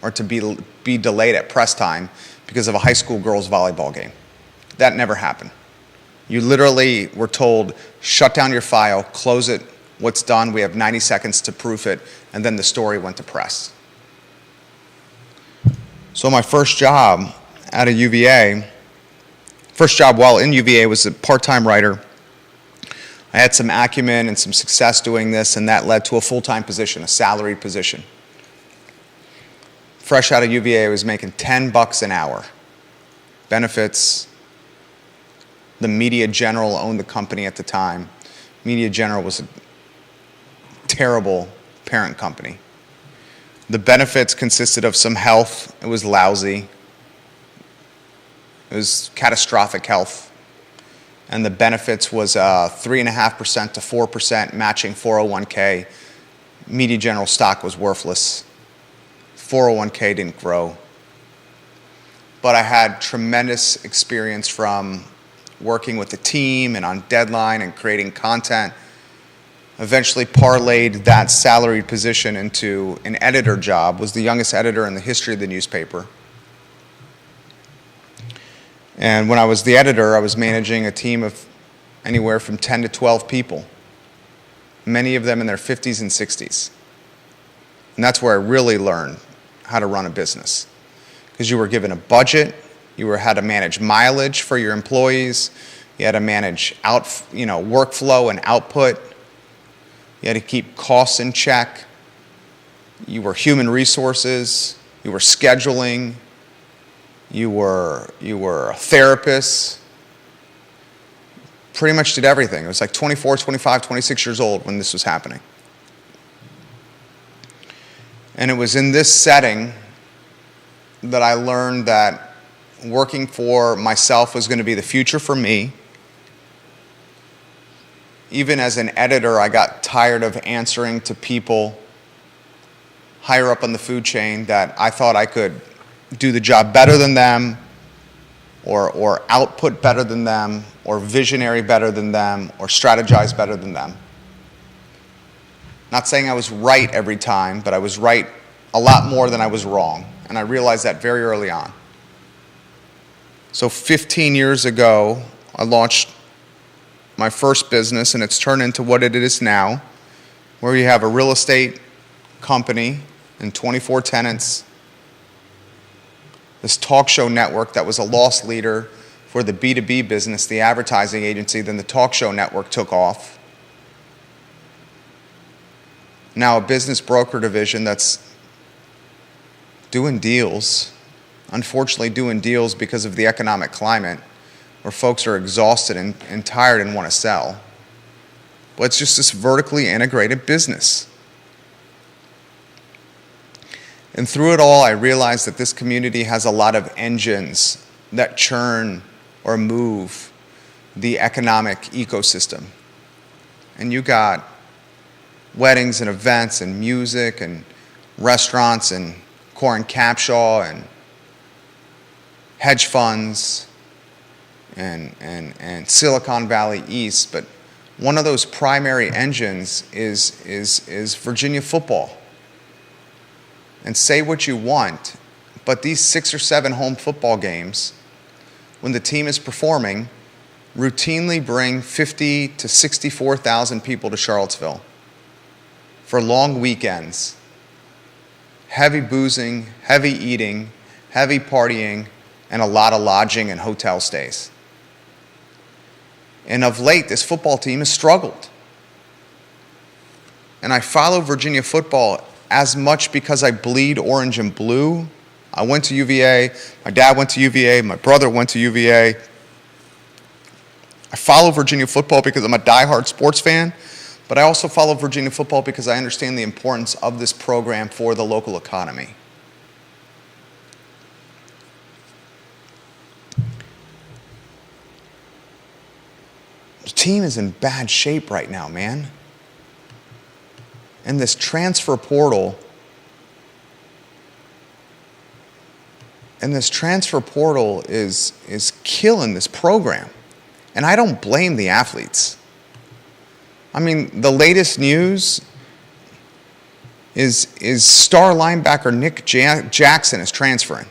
or to be delayed at press time because of a high school girls volleyball game. That never happened. You literally were told, shut down your file, close it, what's done, we have 90 seconds to proof it, and then the story went to press. So my first job out of UVA, first job while in UVA was a part-time writer. I had some acumen and some success doing this, and that led to a full-time position, a salaried position. Fresh out of UVA, I was making $10 an hour. Benefits. The Media General owned the company at the time. Media General was a terrible parent company. The benefits consisted of some health. It was lousy. It was catastrophic health. And the benefits was 3.5% to 4% matching 401k. Media General stock was worthless. 401k didn't grow. But I had tremendous experience from working with the team and on deadline and creating content. Eventually parlayed that salaried position into an editor job. Was the youngest editor in the history of the newspaper. And when I was the editor, I was managing a team of anywhere from 10 to 12 people, many of them in their 50s and 60s. And that's where I really learned how to run a business. Because you were given a budget, you had to manage mileage for your employees, you had to manage workflow and output, you had to keep costs in check, you were human resources, you were scheduling, you were a therapist, pretty much did everything. It was like 24, 25, 26 years old when this was happening. And it was in this setting that I learned that working for myself was going to be the future for me. Even as an editor, I got tired of answering to people higher up on the food chain that I thought I could do the job better than them, or output better than them, or visionary better than them, or strategize better than them. Not saying I was right every time, but I was right a lot more than I was wrong. And I realized that very early on. So 15 years ago, I launched my first business, and it's turned into what it is now, where you have a real estate company and 24 tenants, this talk show network that was a loss leader for the B2B business, the advertising agency, then the talk show network took off. Now a business broker division that's doing deals, unfortunately doing deals because of the economic climate where folks are exhausted and tired and want to sell. But it's just this vertically integrated business. And through it all, I realized that this community has a lot of engines that churn or move the economic ecosystem. And you got weddings and events and music and restaurants and Core and Capshaw and hedge funds and Silicon Valley East. But one of those primary engines is Virginia football. And say what you want, but these 6 or 7 home football games, when the team is performing, routinely bring 50 to 64,000 people to Charlottesville for long weekends. Heavy boozing, heavy eating, heavy partying, and a lot of lodging and hotel stays. And of late, this football team has struggled. And I follow Virginia football as much because I bleed orange and blue. I went to UVA, my dad went to UVA, my brother went to UVA. I follow Virginia football because I'm a diehard sports fan, but I also follow Virginia football because I understand the importance of this program for the local economy. The team is in bad shape right now, man. And this transfer portal, is killing this program. And I don't blame the athletes. I mean, the latest news is star linebacker Nick Jackson is transferring.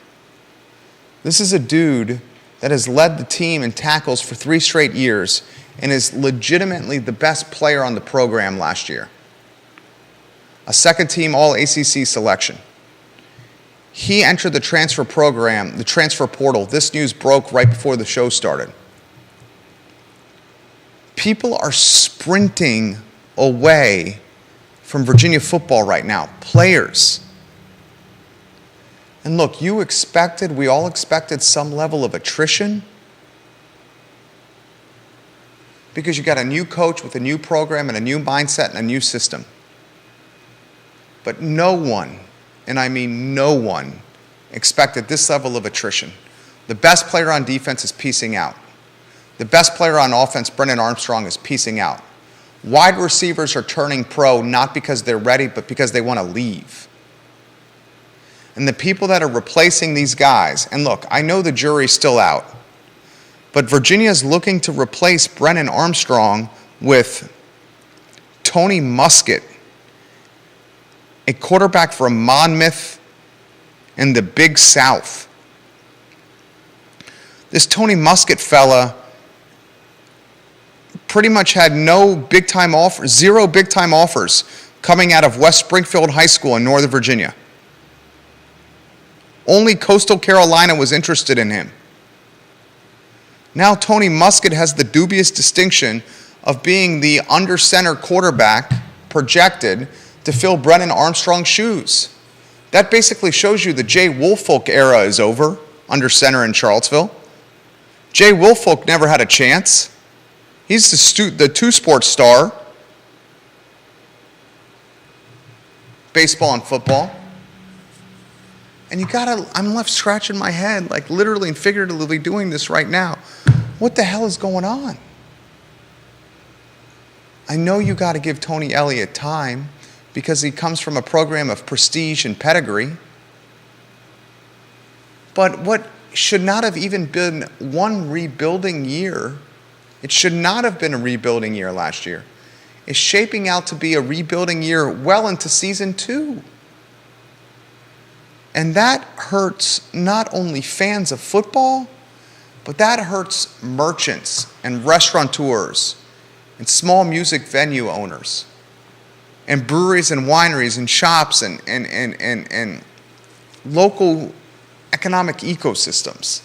This is a dude that has led the team in tackles for 3 straight years and is legitimately the best player on the program last year. A second-team All-ACC selection. He entered the transfer program, the transfer portal. This news broke right before the show started. People are sprinting away from Virginia football right now. Players. And look, we all expected some level of attrition because you got a new coach with a new program and a new mindset and a new system. But no one, and I mean no one, expected this level of attrition. The best player on defense is piecing out. The best player on offense, Brennan Armstrong, is piecing out. Wide receivers are turning pro not because they're ready, but because they want to leave. And the people that are replacing these guys, and look, I know the jury's still out, but Virginia's looking to replace Brennan Armstrong with Tony Muskett, a quarterback from Monmouth in the Big South. This Tony Muskett fella pretty much had zero big-time offers coming out of West Springfield High School in Northern Virginia. Only Coastal Carolina was interested in him. Now Tony Muskett has the dubious distinction of being the under-center quarterback projected to fill Brennan Armstrong's shoes. That basically shows you the Jay Woolfolk era is over under center in Charlottesville. Jay Woolfolk never had a chance. He's the two-sport star, baseball and football. And I'm left scratching my head, like literally and figuratively doing this right now. What the hell is going on? I know you got to give Tony Elliott time because he comes from a program of prestige and pedigree. But what should not have even been one rebuilding year, it should not have been a rebuilding year last year, is shaping out to be a rebuilding year well into season 2. And that hurts not only fans of football, but that hurts merchants and restaurateurs and small music venue owners and breweries and wineries and shops and local economic ecosystems.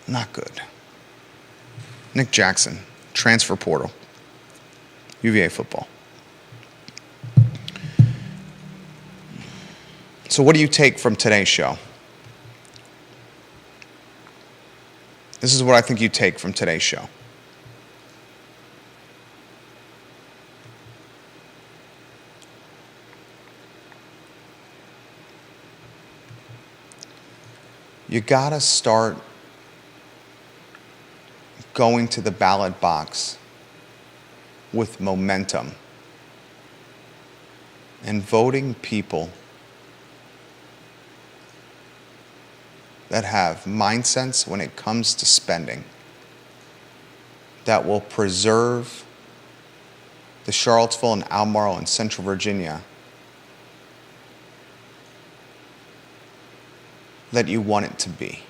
Not good. Nick Jackson, transfer portal, UVA football. So what do you take from today's show? This is what I think you take from today's show. You gotta start going to the ballot box with momentum and voting people that have mindsets when it comes to spending that will preserve the Charlottesville and Albemarle and Central Virginia that you want it to be.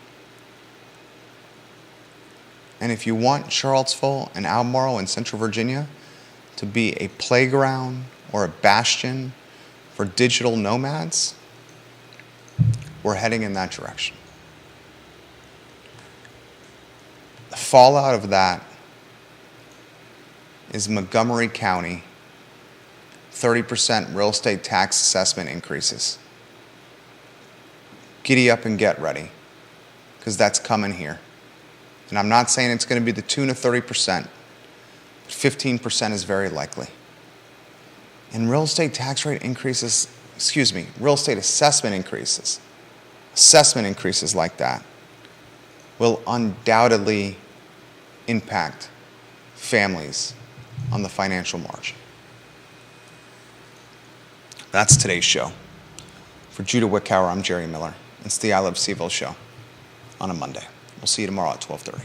And if you want Charlottesville and Albemarle and Central Virginia to be a playground or a bastion for digital nomads, we're heading in that direction. The fallout of that is Montgomery County 30% real estate tax assessment increases. Giddy up and get ready, because that's coming here. And I'm not saying it's going to be the tune of 30%, but 15% is very likely. And real estate tax rate increases, real estate assessment increases like that will undoubtedly impact families on the financial margin. That's today's show. For Judah Wickower, I'm Jerry Miller. It's the I Love CVille show on a Monday. We'll see you tomorrow at 12:30.